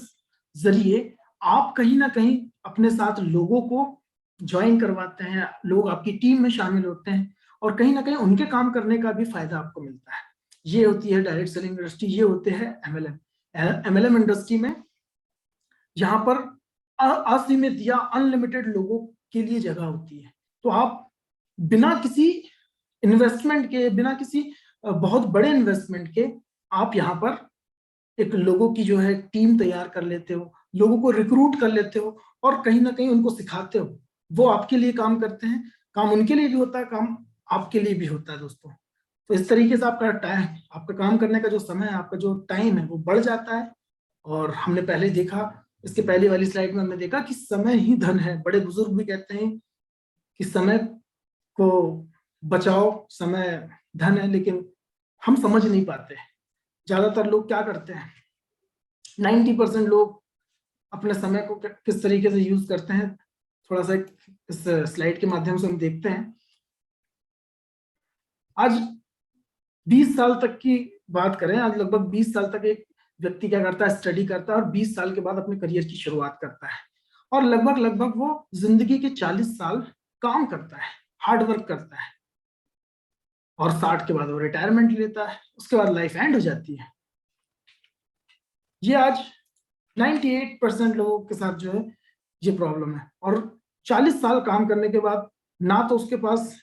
जरिए आप कहीं ना कहीं अपने साथ लोगों को ज्वाइन करवाते हैं, लोग आपकी टीम में शामिल होते हैं, और कहीं ना कहीं उनके काम करने का भी फायदा आपको मिलता है। ये होती है डायरेक्ट सेलिंग इंडस्ट्री, ये होते हैं एमएलएम। एमएलएम इंडस्ट्री में यहाँ पर असीमित या अनलिमिटेड लोगों के लिए जगह होती है। तो आप बिना किसी इन्वेस्टमेंट के, बिना किसी बहुत बड़े इन्वेस्टमेंट के, आप यहाँ पर एक लोगों की जो है टीम तैयार कर लेते हो, लोगों को रिक्रूट कर लेते हो, और कहीं ना कहीं उनको सिखाते हो। वो आपके लिए काम करते हैं, काम उनके लिए भी होता है, काम आपके लिए भी होता है दोस्तों। तो इस तरीके से आपका टाइम, आपका काम करने का जो समय है, आपका जो टाइम है, वो बढ़ जाता है। और हमने पहले देखा, इसके पहले वाली स्लाइड में हमने देखा कि समय ही धन है। बड़े बुजुर्ग भी कहते हैं कि समय को बचाओ, समय धन है, लेकिन हम समझ नहीं पाते। ज्यादातर लोग क्या करते हैं, 90% लोग अपने समय को किस तरीके से यूज करते हैं, थोड़ा सा इस स्लाइड के माध्यम से हम देखते हैं। आज 20 साल तक की बात करें, आज लगभग 20 साल तक एक व्यक्ति क्या करता है, स्टडी करता है, और 20 साल के बाद अपने करियर की शुरुआत करता है, और लगभग वो जिंदगी के 40 साल काम करता है, हार्ड वर्क करता है, और 60 के बाद वो रिटायरमेंट लेता है। उसके बाद लाइफ एंड हो जाती है। ये आज 98% लोगों के साथ जो है ये प्रॉब्लम है। और 40 साल काम करने के बाद ना तो उसके पास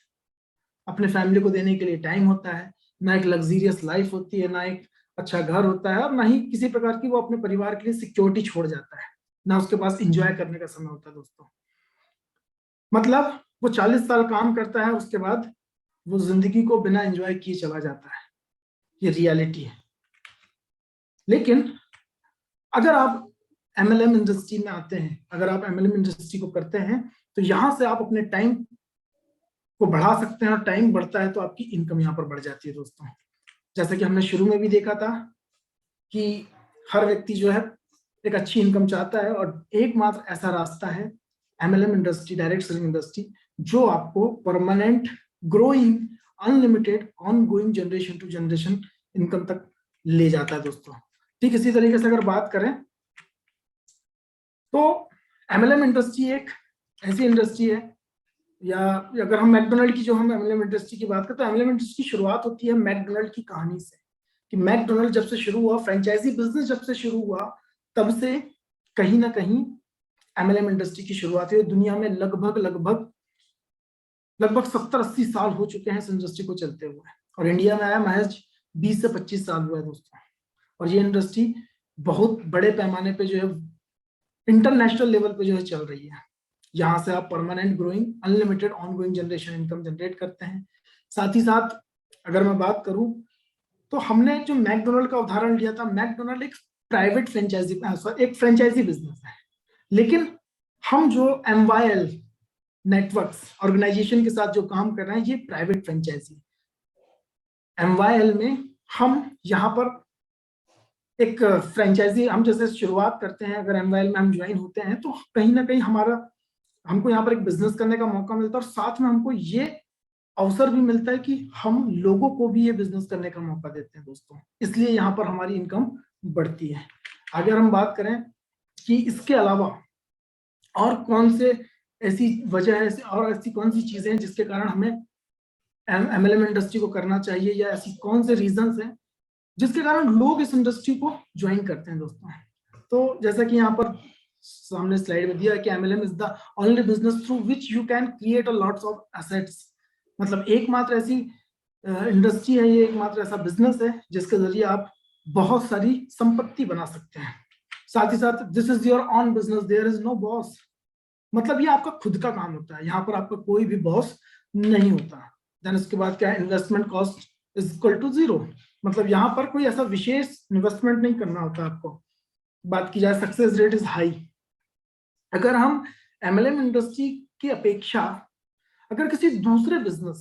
अपने फैमिली को देने के लिए टाइम होता है, ना एक लग्जरियस लाइफ होती है, ना एक अच्छा घर होता है, और ना ही किसी प्रकार की वो अपने परिवार के लिए सिक्योरिटी छोड़ जाता है, ना उसके पास एंजॉय करने का समय होता है दोस्तों। मतलब वो 40 साल काम करता है, उसके बाद वो जिंदगी को बिना एंजॉय किए चला जाता है। ये रियलिटी है। लेकिन अगर आप एमएलएम इंडस्ट्री में आते हैं, अगर आप एमएलएम इंडस्ट्री को करते हैं, तो यहां से आप अपने टाइम को बढ़ा सकते हैं, और टाइम बढ़ता है तो आपकी इनकम यहाँ पर बढ़ जाती है दोस्तों। जैसा कि हमने शुरू में भी देखा था कि हर व्यक्ति जो है एक अच्छी इनकम चाहता है, और एकमात्र ऐसा रास्ता है MLM industry, direct selling industry, जो आपको permanent, growing, unlimited, ongoing, generation to generation income तक ले जाता है दोस्तों। ठीक इसी तरीके से अगर बात करें तो एमएलएम इंडस्ट्री एक ऐसी इंडस्ट्री है, या अगर हम मैकडोनल्ड की, जो हम एमएलएम इंडस्ट्री की बात करते हैं, एमएलएम इंडस्ट्री की शुरुआत होती है मैकडोनल्ड की कहानी से। कि मैकडोनल्ड जब से शुरू हुआ, फ्रेंचाइजी बिजनेस जब से शुरू हुआ, तब से कहीं ना कहीं एमएलएम इंडस्ट्री की शुरुआत हुई। दुनिया में लगभग 70-80 साल हो चुके हैं इस इंडस्ट्री को चलते हुए, और इंडिया में आया महज 20 से 25 साल हुआ है दोस्तों। और ये इंडस्ट्री बहुत बड़े पैमाने पे जो है इंटरनेशनल लेवल पे जो है चल रही है। यहाँ से आप permanent, growing, unlimited, ongoing generation income generate करते हैं। साथ ही साथ अगर मैं बात करूं तो हमने जो मैकडोनल्ड का उदाहरण लिया था, मैकडोनल्ड एक प्राइवेट फ्रेंचाइजी, एक फ्रेंचाइजी बिजनेस है, लेकिन हम जो MYL नेटवर्क्स ऑर्गेनाइजेशन के साथ जो काम कर रहे हैं, ये प्राइवेट फ्रेंचाइजी। MYL में हम यहाँ पर एक फ्रेंचाइजी, हम जैसे शुरुआत करते हैं, अगर MYL में हम ज्वाइन होते हैं, तो कहीं ना कहीं हमको यहाँ पर एक बिजनेस करने का मौका मिलता है, और साथ में हमको ये अवसर भी मिलता है कि हम लोगों को भी ये बिजनेस करने का मौका देते हैं दोस्तों। इसलिए यहाँ पर हमारी इनकम बढ़ती है। अगर हम बात करें कि इसके अलावा और कौन से ऐसी वजह है, और ऐसी कौन सी चीजें हैं जिसके कारण हमें एमएलएम इंडस्ट्री को करना चाहिए, या ऐसी कौन से रीजंस हैं जिसके कारण लोग इस इंडस्ट्री को ज्वाइन करते हैं दोस्तों। तो जैसा कि यहाँ पर सामने स्लाइड में दिया है कि MLM is the only business through which you can create a lots of assets. मतलब एकमात्र ऐसी इंडस्ट्री है, ये एकमात्र ऐसा बिजनेस है जिसके जरिए आप बहुत सारी संपत्ति बना सकते हैं। साथ ही साथ this is your own business, there is no boss. मतलब ये आपका खुद का काम होता है, यहाँ पर आपका कोई भी बॉस नहीं होता। देन उसके बाद क्या है, investment cost is equal to 0, मतलब यहाँ पर कोई ऐसा विशेष इन्वेस्टमेंट नहीं करना होता आपको। बात की जाए सक्सेस रेट इज हाई। अगर हम एमएलएम इंडस्ट्री की अपेक्षा अगर किसी दूसरे बिजनेस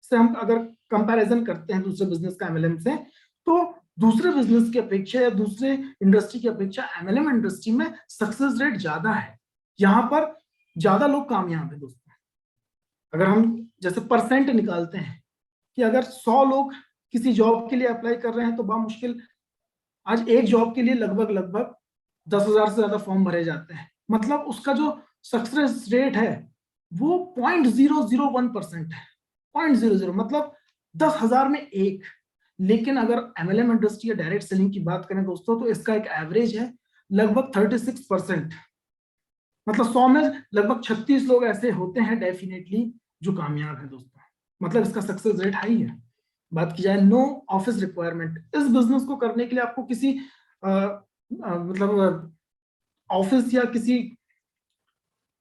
से हम अगर कंपैरिजन करते हैं दूसरे बिजनेस का एमएलएम से, तो दूसरे बिजनेस की अपेक्षा या दूसरे इंडस्ट्री की अपेक्षा एमएलएम इंडस्ट्री में सक्सेस रेट ज्यादा है। यहाँ पर ज्यादा लोग कामयाब है दोस्तों। अगर हम जैसे परसेंट निकालते हैं कि अगर 100 लोग किसी जॉब के लिए अप्लाई कर रहे हैं तो मुश्किल आज एक जॉब के लिए लगभग 10,000 से ज्यादा फॉर्म भरे जाते हैं। मतलब उसका जो सक्सेस रेट है वो 0.001% है, 0.00, मतलब 10,000 में एक। लेकिन अगर एमएलएम इंडस्ट्री या डायरेक्ट सेलिंग की बात करें दोस्तों, तो इसका एक एवरेज है लगभग 36%। मतलब 100 में लगभग 36 लोग ऐसे होते हैं डेफिनेटली जो कामयाब है दोस्तों। मतलब इसका सक्सेस रेट हाई है। बात की जाए नो ऑफिस रिक्वायरमेंट, इस बिजनेस को करने के लिए आपको किसी मतलब ऑफिस या किसी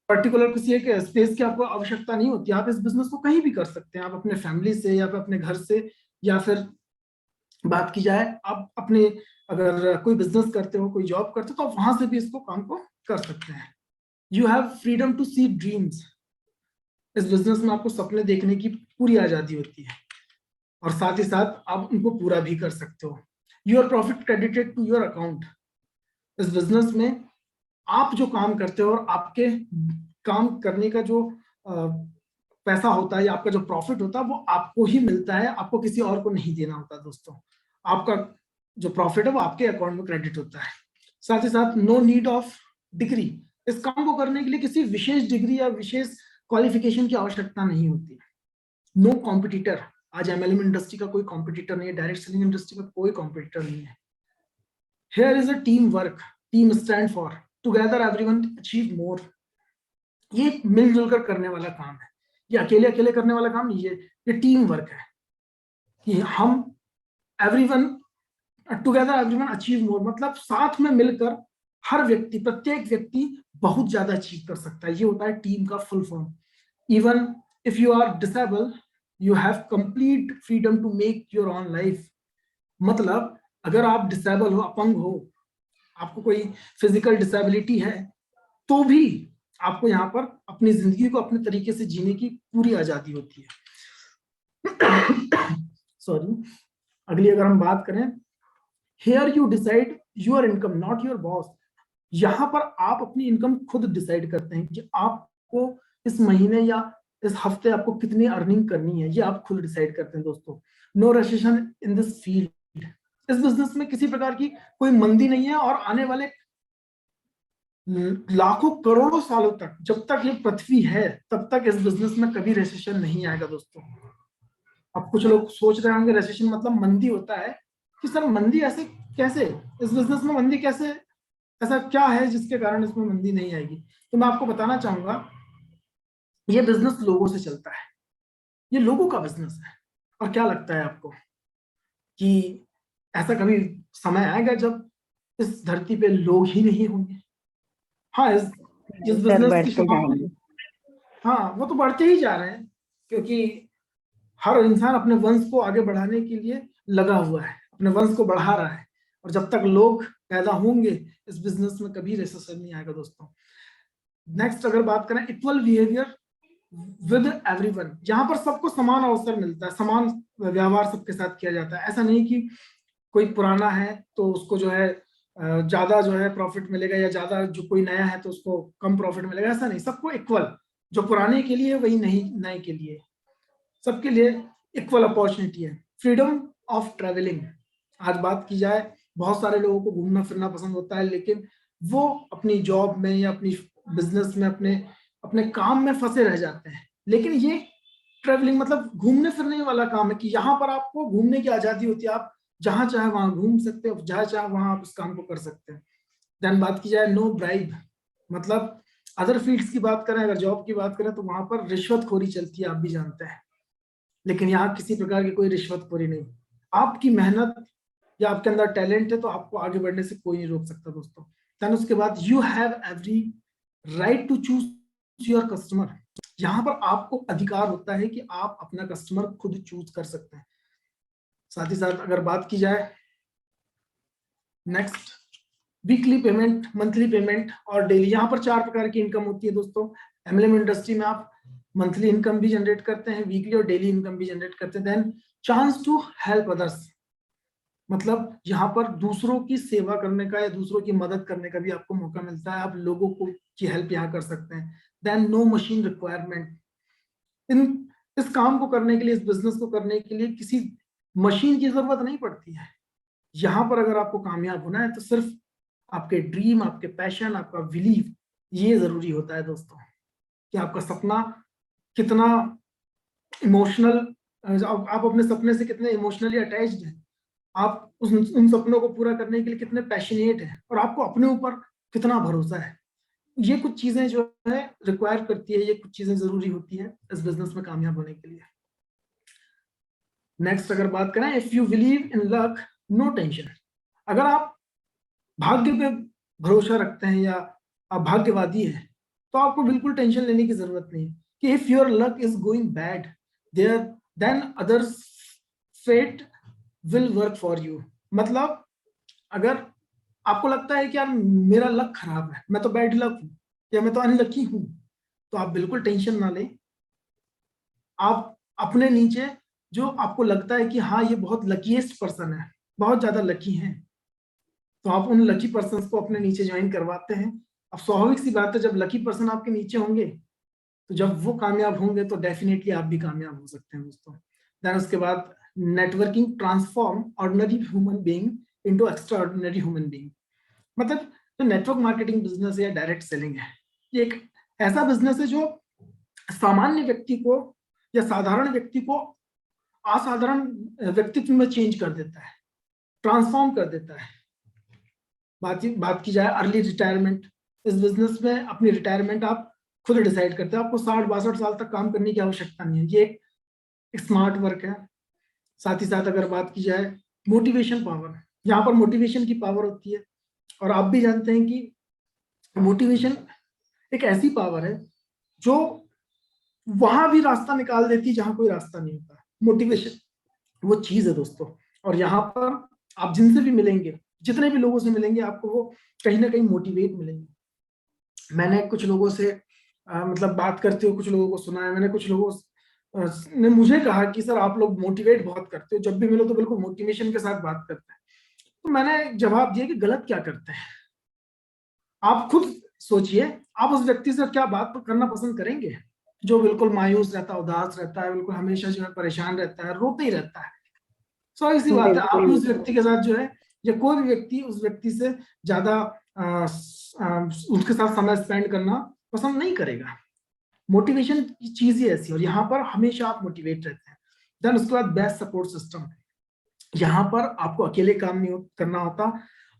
पर्टिकुलर किसी एक स्पेस की आपको आवश्यकता नहीं होती। आप इस बिजनेस को कहीं भी कर सकते हैं, आप अपने फैमिली से या फिर अपने घर से, या फिर बात की जाए आप अपने अगर कोई बिजनेस करते हो, कोई जॉब करते हो, तो आप वहां से भी इसको काम को कर सकते हैं। You have freedom to see dreams, इस बिजनेस में आपको सपने देखने की पूरी आजादी होती है और साथ ही साथ आप उनको पूरा भी कर सकते हो। Your profit credited to your account, इस बिजनेस में आप जो काम करते हो और आपके काम करने का जो पैसा होता है या आपका जो प्रॉफिट होता है वो आपको ही मिलता है, आपको किसी और को नहीं देना होता दोस्तों। आपका जो प्रॉफिट है वो आपके अकाउंट में क्रेडिट होता है। साथ ही साथ नो नीड ऑफ डिग्री, इस काम को करने के लिए किसी विशेष डिग्री या विशेष क्वालिफिकेशन की आवश्यकता नहीं होती। नो कॉम्पिटिटर, आज एमएलएम इंडस्ट्री का कोई कॉम्पिटिटर नहीं है, डायरेक्ट सेलिंग इंडस्ट्री का कोई कॉम्पिटिटर नहीं है। Here is a team work, team stand for together everyone achieve more, ये मिलजुल कर करने वाला काम है, ये अकेले अकेले करने वाला काम नहीं है, ये टीम वर्क है कि हम everyone together everyone achieve more, मतलब साथ में मिलकर हर व्यक्ति, प्रत्येक व्यक्ति बहुत ज्यादा अचीव कर सकता है। ये होता है टीम का full form. Even if you are disable you have complete freedom to make your own life, मतलब अगर आप डिसेबल हो, अपंग हो, आपको कोई फिजिकल डिसेबिलिटी है, तो भी आपको यहाँ पर अपनी जिंदगी को अपने तरीके से जीने की पूरी आजादी होती है। सॉरी। अगली अगर हम बात करें, here you decide your income not your boss, यहाँ पर आप अपनी इनकम खुद डिसाइड करते हैं कि आपको इस महीने या इस हफ्ते आपको कितनी अर्निंग करनी है, ये आप खुद डिसाइड करते हैं दोस्तों। No recession in this field, इस बिजनेस में किसी प्रकार की कोई मंदी नहीं है और आने वाले लाखों करोड़ों सालों तक, जब तक ये पृथ्वी है तब तक इस बिजनेस में कभी रेसेशन नहीं आएगा दोस्तों। अब कुछ लोग सोच रहे होंगे रेसेशन मतलब मंदी होता है, कि सर मंदी ऐसे कैसे, इस बिजनेस में मंदी कैसे, ऐसा क्या है जिसके कारण इसमें मंदी नहीं आएगी। तो मैं आपको बताना चाहूंगा, ये बिजनेस लोगों से चलता है, ये लोगों का बिजनेस है। और क्या लगता है आपको कि ऐसा कभी समय आएगा जब इस धरती पे लोग ही नहीं होंगे? हाँ, इस सर बिजनेस की बढ़ते शुरुआत, जाएंगे। हाँ वो तो बढ़ते ही जा रहे हैं, क्योंकि हर इंसान अपने वंश को आगे बढ़ाने के लिए लगा हुआ है, अपने वंश को बढ़ा रहा है। और जब तक लोग पैदा होंगे इस बिजनेस में कभी रेसेशन नहीं आएगा दोस्तों। नेक्स्ट अगर बात करें, इक्वल बिहेवियर विद एवरीवन, यहाँ पर सबको समान अवसर मिलता है, समान व्यवहार सबके साथ किया जाता है। ऐसा नहीं कि कोई पुराना है तो उसको जो है ज्यादा जो है प्रॉफिट मिलेगा, या ज्यादा जो कोई नया है तो उसको कम प्रॉफिट मिलेगा, ऐसा नहीं। सबको इक्वल, जो पुराने के लिए वही नहीं नए के लिए, सबके लिए इक्वल अपॉर्चुनिटी है। फ्रीडम ऑफ ट्रेवलिंग, आज बात की जाए, बहुत सारे लोगों को घूमना फिरना पसंद होता है, लेकिन वो अपनी जॉब में या अपनी बिजनेस में अपने काम में फंसे रह जाते हैं। लेकिन ये ट्रेवलिंग मतलब घूमने फिरने वाला काम है कि यहाँ पर आपको घूमने की आजादी होती है, आप जहां चाहे वहां घूम सकते हो, जहां चाहे वहां आप उस काम को कर सकते हैं। देन बात की जाए नो ब्राइब, मतलब अदर फील्ड्स की बात करें, अगर जॉब की बात करें तो वहां पर रिश्वतखोरी चलती है, आप भी जानते हैं। लेकिन यहाँ किसी प्रकार की कोई रिश्वतखोरी नहीं, आपकी मेहनत या आपके अंदर टैलेंट है तो आपको आगे बढ़ने से कोई नहीं रोक सकता दोस्तों। देन उसके बाद you have every right to choose your customer. यहाँ पर आपको अधिकार होता है कि आप अपना कस्टमर खुद चूज कर सकते हैं। साथ ही साथ अगर बात की जाए next, weekly payment, monthly payment और डेली, यहाँ पर 4 प्रकार की इनकम होती है दोस्तों। एमएलएम इंडस्ट्री में आप मंथली इनकम भी जनरेट करते हैं, वीकली और डेली इनकम भी जनरेट करते हैं। Then chance to help others, मतलब यहाँ पर दूसरों की सेवा करने का या दूसरों की मदद करने का भी आपको मौका मिलता है, आप लोगों को की हेल्प यहाँ कर सकते हैं। देन नो मशीन रिक्वायरमेंट, इस काम को करने के लिए, इस बिजनेस को करने के लिए किसी मशीन की जरूरत नहीं पड़ती है। यहाँ पर अगर आपको कामयाब होना है तो सिर्फ आपके ड्रीम, आपके पैशन, आपका बिलीव, ये जरूरी होता है दोस्तों, कि आपका सपना कितना इमोशनल, आप अपने सपने से कितने इमोशनली अटैच्ड हैं, आप उन सपनों को पूरा करने के लिए कितने पैशनेट हैं, और आपको अपने ऊपर कितना भरोसा है। ये कुछ चीजें जो है रिक्वायर करती है, ये कुछ चीजें जरूरी होती है इस बिजनेस में कामयाब होने के लिए। नेक्स्ट अगर बात करें, if you believe in luck no tension, अगर आप भाग्य पे भरोसा रखते हैं या आप भाग्यवादी हैं तो आपको बिल्कुल टेंशन लेने की जरूरत नहीं कि if your luck is going bad there then others fate will work for you. मतलब अगर आपको लगता है कि यार मेरा लक खराब है, मैं तो बैड लक हूं या मैं तो अनलकी हूं, तो आप बिल्कुल टेंशन ना लें। आप अपने नीचे जो आपको लगता है कि हाँ ये बहुत लकीएस्ट पर्सन है, बहुत ज्यादा लकी हैं, तो आप उन लकी पर्सन को अपने नीचे ज्वाइन करवाते हैं। अब स्वाभाविक सी बात है, जब लकी पर्सन आपके नीचे होंगे तो जब वो कामयाब होंगे तो डेफिनेटली आप भी कामयाब हो सकते हैं दोस्तों। देन उसके बाद networking transform ordinary human being into extra ordinary human being. मतलब जो नेटवर्क मार्केटिंग बिजनेस है या डायरेक्ट सेलिंग है, ये एक ऐसा बिजनेस है जो सामान्य व्यक्ति को या साधारण व्यक्ति को असाधारण व्यक्तित्व में चेंज कर देता है, ट्रांसफॉर्म कर देता है। बात की जाए अर्ली रिटायरमेंट, इस बिजनेस में अपनी रिटायरमेंट आप खुद डिसाइड करते हैं, आपको 60-62 साल तक काम करने की आवश्यकता नहीं है, ये एक स्मार्ट वर्क है। साथ ही साथ अगर बात की जाए मोटिवेशन पावर, यहाँ पर मोटिवेशन की पावर होती है, और आप भी जानते हैं कि मोटिवेशन एक ऐसी पावर है जो वहां भी रास्ता निकाल देती है जहां कोई रास्ता नहीं होता। मोटिवेशन वो चीज है दोस्तों, और यहाँ पर आप जिनसे भी मिलेंगे, जितने भी लोगों से मिलेंगे, आपको वो कहीं ना कहीं मोटिवेट मिलेंगे। मैंने कुछ लोगों से मतलब बात करते हुए कुछ लोगों को सुना है, मैंने कुछ लोगों ने मुझे कहा कि सर आप लोग मोटिवेट बहुत करते हो, जब भी मिलो तो बिल्कुल मोटिवेशन के साथ बात करते हैं। तो मैंने जवाब दिया कि गलत क्या करते हैं, आप खुद सोचिए, आप उस व्यक्ति से क्या बात करना पसंद करेंगे जो बिल्कुल मायूस रहता है, उदास रहता है, बिल्कुल हमेशा जो है परेशान रहता है, रोते ही रहता है। सो इसी बात है, आप उस व्यक्ति के साथ जो है, या कोई भी व्यक्ति उस व्यक्ति से ज्यादा उसके साथ समय स्पेंड करना पसंद नहीं करेगा। मोटिवेशन की चीज ही ऐसी, और यहाँ पर हमेशा आप मोटिवेट रहते हैं। देन उसके बाद बेस्ट सपोर्ट सिस्टम, यहाँ पर आपको अकेले काम नहीं करना होता,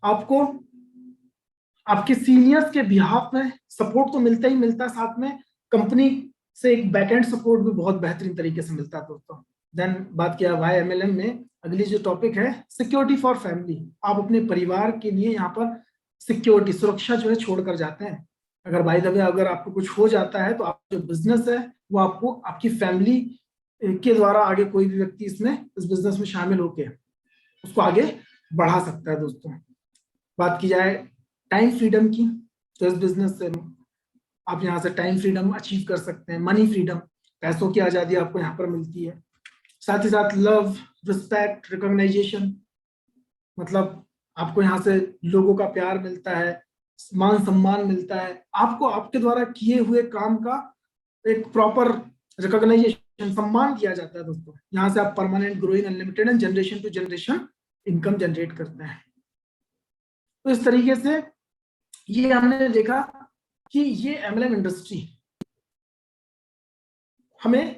आपको आपके सीनियर्स के बिहाफ में सपोर्ट तो मिलता ही मिलता है, साथ में कंपनी से एक बैकएंड सपोर्ट भी बहुत बेहतरीन तरीके से मिलता है दोस्तों। देन बात किया वाई एमएलएम में, अगली जो टॉपिक है सिक्योरिटी फॉर फैमिली, आप अपने परिवार के लिए यहाँ पर सिक्योरिटी, सुरक्षा जो है छोड़कर जाते हैं। अगर बाय द वे अगर आपको कुछ हो जाता है तो आप जो बिजनेस है वो आपको आपकी फैमिली के द्वारा आगे कोई भी व्यक्ति इसमें इस बिजनेस में शामिल होकर उसको आगे बढ़ा सकता है दोस्तों। बात की जाए टाइम फ्रीडम की, तो इस बिजनेस से आप यहाँ से टाइम फ्रीडम अचीव कर सकते हैं, मनी फ्रीडम, पैसों की आजादी आपको यहाँ पर मिलती है। साथ ही साथ लव, रिस्पेक्ट, रिकॉग्नाइजेशन, मतलब आपको यहाँ से लोगों का प्यार मिलता है, मान सम्मान मिलता है, आपको आपके द्वारा किए हुए काम का एक प्रॉपर रिकॉग्नाइजेशन, सम्मान किया जाता है दोस्तों। यहाँ से आप permanent, growing, unlimited and generation to generation income generate करते हैं। तो इस तरीके से ये हमने देखा कि ये एमएलएम इंडस्ट्री हमें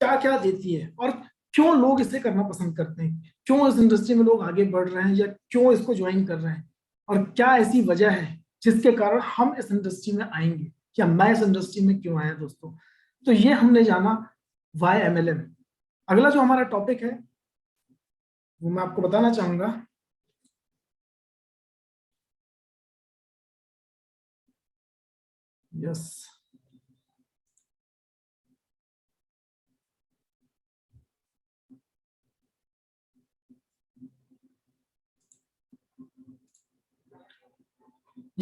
क्या क्या देती है और क्यों लोग इसे करना पसंद करते हैं, क्यों इस इंडस्ट्री में लोग आगे बढ़ रहे हैं या क्यों इसको ज्वाइन कर रहे हैं, और क्या ऐसी वजह है जिसके कारण हम इस इंडस्ट्री में आएंगे, क्या मैं इस इंडस्ट्री में क्यों आया दोस्तों। तो ये हमने जाना वाई एमएलएम। अगला जो हमारा टॉपिक है वो मैं आपको बताना चाहूंगा, यस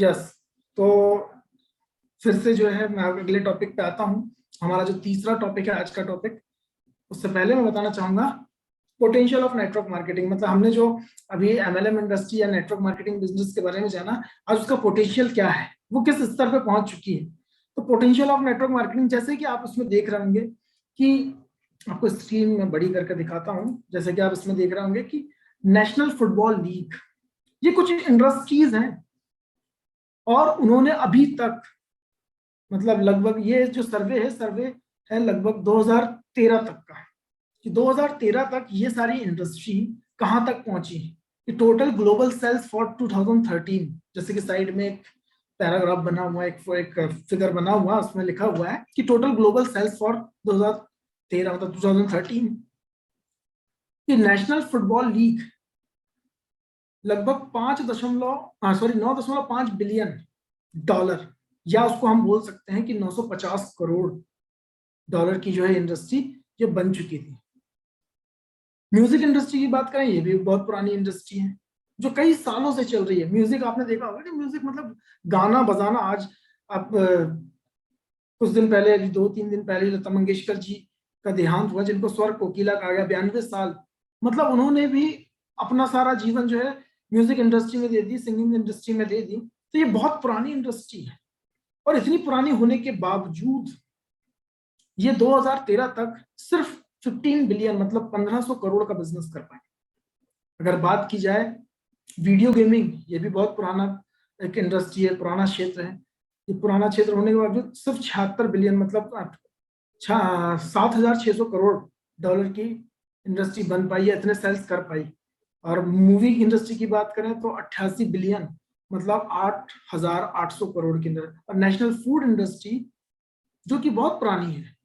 यस, तो फिर से जो है मैं अगले टॉपिक पे आता हूँ। हमारा जो तीसरा टॉपिक है आज का टॉपिक, उससे पहले मैं बताना चाहूंगा पोटेंशियल ऑफ नेटवर्क मार्केटिंग। मतलब हमने जो अभी एमएलएम इंडस्ट्री या नेटवर्क मार्केटिंग बिजनेस के बारे में जाना, आज उसका पोटेंशियल क्या है, वो किस स्तर पे पहुंच चुकी है। तो पोटेंशियल ऑफ नेटवर्क मार्केटिंग, जैसे कि आप उसमें देख रहे होंगे कि आपको स्क्रीन में बड़ी करके दिखाता हूं, जैसे कि आप इसमें देख रहे होंगे कि नेशनल फुटबॉल लीग, ये कुछ इंडस्ट्रीज हैं और उन्होंने अभी तक मतलब लगभग, ये जो सर्वे है लगभग 2013 तक का, कि 2013 तक ये सारी इंडस्ट्री कहां तक पहुंची कि टोटल ग्लोबल सेल्स फॉर 2013, जैसे कि साइड में एक पैराग्राफ बना हुआ है, एक फिगर बना हुआ, उसमें लिखा हुआ है कि टोटल ग्लोबल सेल्स फॉर 2013 मतलब 2013 कि नेशनल फुटबॉल लीग लगभग 9.5 बिलियन डॉलर, या उसको हम बोल सकते हैं कि 950 करोड़ डॉलर की जो है इंडस्ट्री ये बन चुकी थी। म्यूजिक इंडस्ट्री की बात करें, ये भी बहुत पुरानी इंडस्ट्री है जो कई सालों से चल रही है। म्यूजिक आपने देखा होगा कि म्यूजिक मतलब गाना बजाना, आज आप कुछ दिन पहले, अभी 2-3 दिन पहले लता मंगेशकर जी का देहांत हुआ, जिनको स्वर कोकिला कहा गया, 92 साल। मतलब उन्होंने भी अपना सारा जीवन जो है म्यूजिक इंडस्ट्री में दे दी, सिंगिंग इंडस्ट्री में दे दी। तो ये बहुत पुरानी इंडस्ट्री है और इतनी पुरानी होने के बावजूद ये 2013 तक सिर्फ 15 बिलियन मतलब 1500 करोड़ का बिजनेस कर पाए। अगर बात की जाए वीडियो गेमिंग, ये भी बहुत पुराना एक इंडस्ट्री है, पुराना क्षेत्र है। ये पुराना क्षेत्र होने के बावजूद सिर्फ 76 बिलियन मतलब 7,600 करोड़ डॉलर की इंडस्ट्री बन पाई है, इतने सेल्स कर पाई। और मूवी इंडस्ट्री की बात करें तो 88 बिलियन मतलब 8,800 करोड़ की इंडस्ट्री। और नेशनल फूड इंडस्ट्री जो कि बहुत पुरानी है,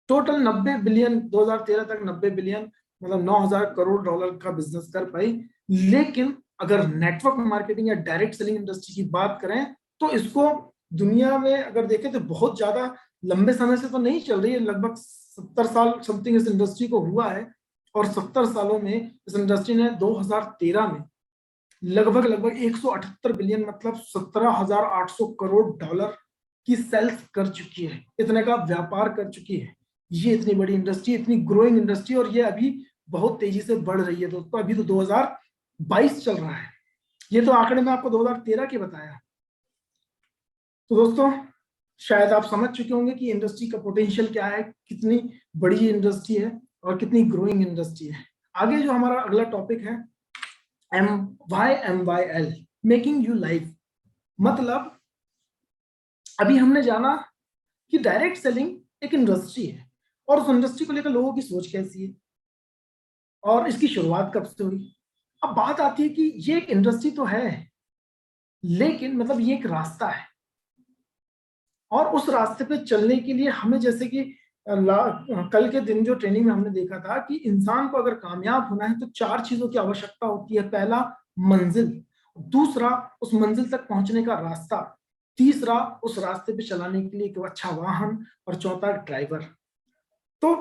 टोटल 90 बिलियन 2013 तक 90 बिलियन मतलब 9,000 करोड़ डॉलर का बिजनेस कर पाई। लेकिन अगर नेटवर्क मार्केटिंग या डायरेक्ट सेलिंग इंडस्ट्री की बात करें तो इसको दुनिया में अगर देखें तो बहुत ज्यादा लंबे समय से तो नहीं चल रही है, लगभग 70 साल समथिंग इस इंडस्ट्री को हुआ है। और 70 सालों में इस इंडस्ट्री ने 2013 में लगभग 178 बिलियन मतलब 17,800 करोड़ डॉलर की सेल्स कर चुकी है, इतने का व्यापार कर चुकी है। ये इतनी बड़ी इंडस्ट्री, इतनी ग्रोइंग इंडस्ट्री, और ये अभी बहुत तेजी से बढ़ रही है दोस्तों। अभी तो 2022 चल रहा है, ये तो आंकड़े में आपको 2013 के बताया। तो दोस्तों शायद आप समझ चुके होंगे कि इंडस्ट्री का पोटेंशियल क्या है, कितनी बड़ी इंडस्ट्री है और कितनी ग्रोइंग इंडस्ट्री है। आगे जो हमारा अगला टॉपिक है MYL, मेकिंग यू लाइव। मतलब अभी हमने जाना कि डायरेक्ट सेलिंग एक इंडस्ट्री है और उस इंडस्ट्री को लेकर लोगों की सोच कैसी है और इसकी शुरुआत कब से हुई। अब बात आती है कि ये एक इंडस्ट्री तो है, लेकिन मतलब ये एक रास्ता है और उस रास्ते पे चलने के लिए हमें, जैसे कि कल के दिन जो ट्रेनिंग में हमने देखा था कि इंसान को अगर कामयाब होना है तो 4 चीजों की आवश्यकता होती है। पहला मंजिल, दूसरा उस मंजिल तक पहुंचने का रास्ता, तीसरा उस रास्ते पे चलाने के लिए एक अच्छा वाहन, और चौथा ड्राइवर। तो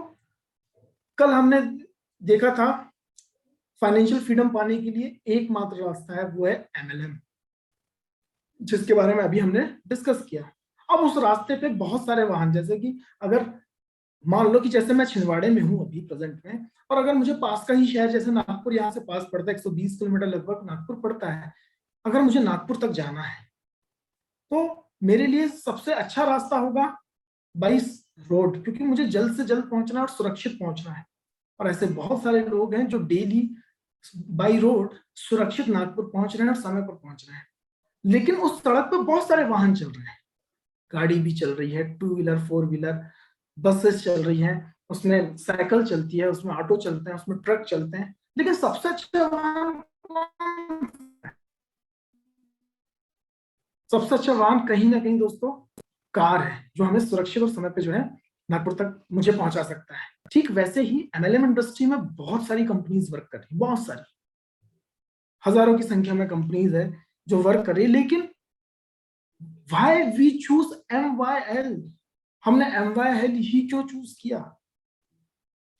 कल हमने देखा था फाइनेंशियल फ्रीडम पाने के लिए एकमात्र रास्ता है, वो है MLM, जिसके बारे में अभी हमने डिस्कस किया। अब उस रास्ते पे बहुत सारे वाहन, जैसे कि अगर मान लो कि जैसे मैं छिंदवाड़े में हूँ अभी प्रेजेंट में, और अगर मुझे पास का ही शहर जैसे नागपुर यहाँ से पास पड़ता है, 120 किलोमीटर लगभग नागपुर पड़ता है, अगर मुझे नागपुर तक जाना है तो मेरे लिए सबसे अच्छा रास्ता होगा बाई रोड, क्योंकि मुझे जल्द से जल्द पहुंचना है और सुरक्षित पहुंचना है। और ऐसे बहुत सारे लोग हैं जो डेली बाई रोड सुरक्षित नागपुर पहुंच रहे हैं और समय पर पहुंच रहे हैं। लेकिन उस सड़क पर बहुत सारे वाहन चल रहे हैं, गाड़ी भी चल रही है, 2 व्हीलर 4 व्हीलर, बसेस चल रही हैं, उसमें साइकिल चलती है, उसमें ऑटो चलते हैं, उसमें ट्रक चलते हैं। लेकिन सबसे अच्छा वाहन, सबसे अच्छा वाहन कहीं ना कहीं दोस्तों कार है, जो हमें सुरक्षित और समय पे जो है नागपुर तक मुझे पहुंचा सकता है। ठीक वैसे ही MLM इंडस्ट्री में बहुत सारी कंपनीज वर्क कर रही, बहुत सारी, हजारों की संख्या में कंपनीज है जो वर्क कर रही है। लेकिन why we choose MYL, हमने MYL ही क्यों चूज किया,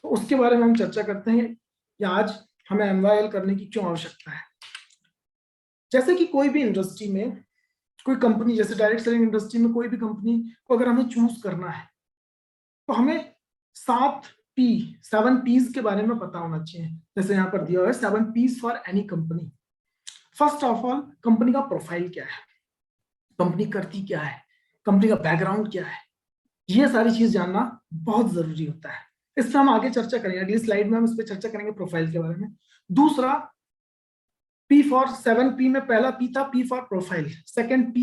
तो उसके बारे में हम चर्चा करते हैं कि आज हमें MYL करने की क्यों आवश्यकता है। जैसे कि कोई भी इंडस्ट्री में कोई कंपनी जैसे डायरेक्ट सेलिंग इंडस्ट्री में कोई भी कंपनी को अगर हमें चूज करना है तो हमें 7 P's के बारे में पता होना चाहिए। जैसे यहाँ पर दिया हुआ है 7 P's for any company. First of all, company का प्रोफाइल क्या है, कंपनी करती क्या है, कंपनी का बैकग्राउंड क्या है, ये सारी चीज जानना बहुत जरूरी होता है। इस पर हम आगे चर्चा करेंगे, अगली स्लाइड में हम इस पर चर्चा करेंगे प्रोफाइल के बारे में। दूसरा, P फॉर 7P में पहला P था P for profile, second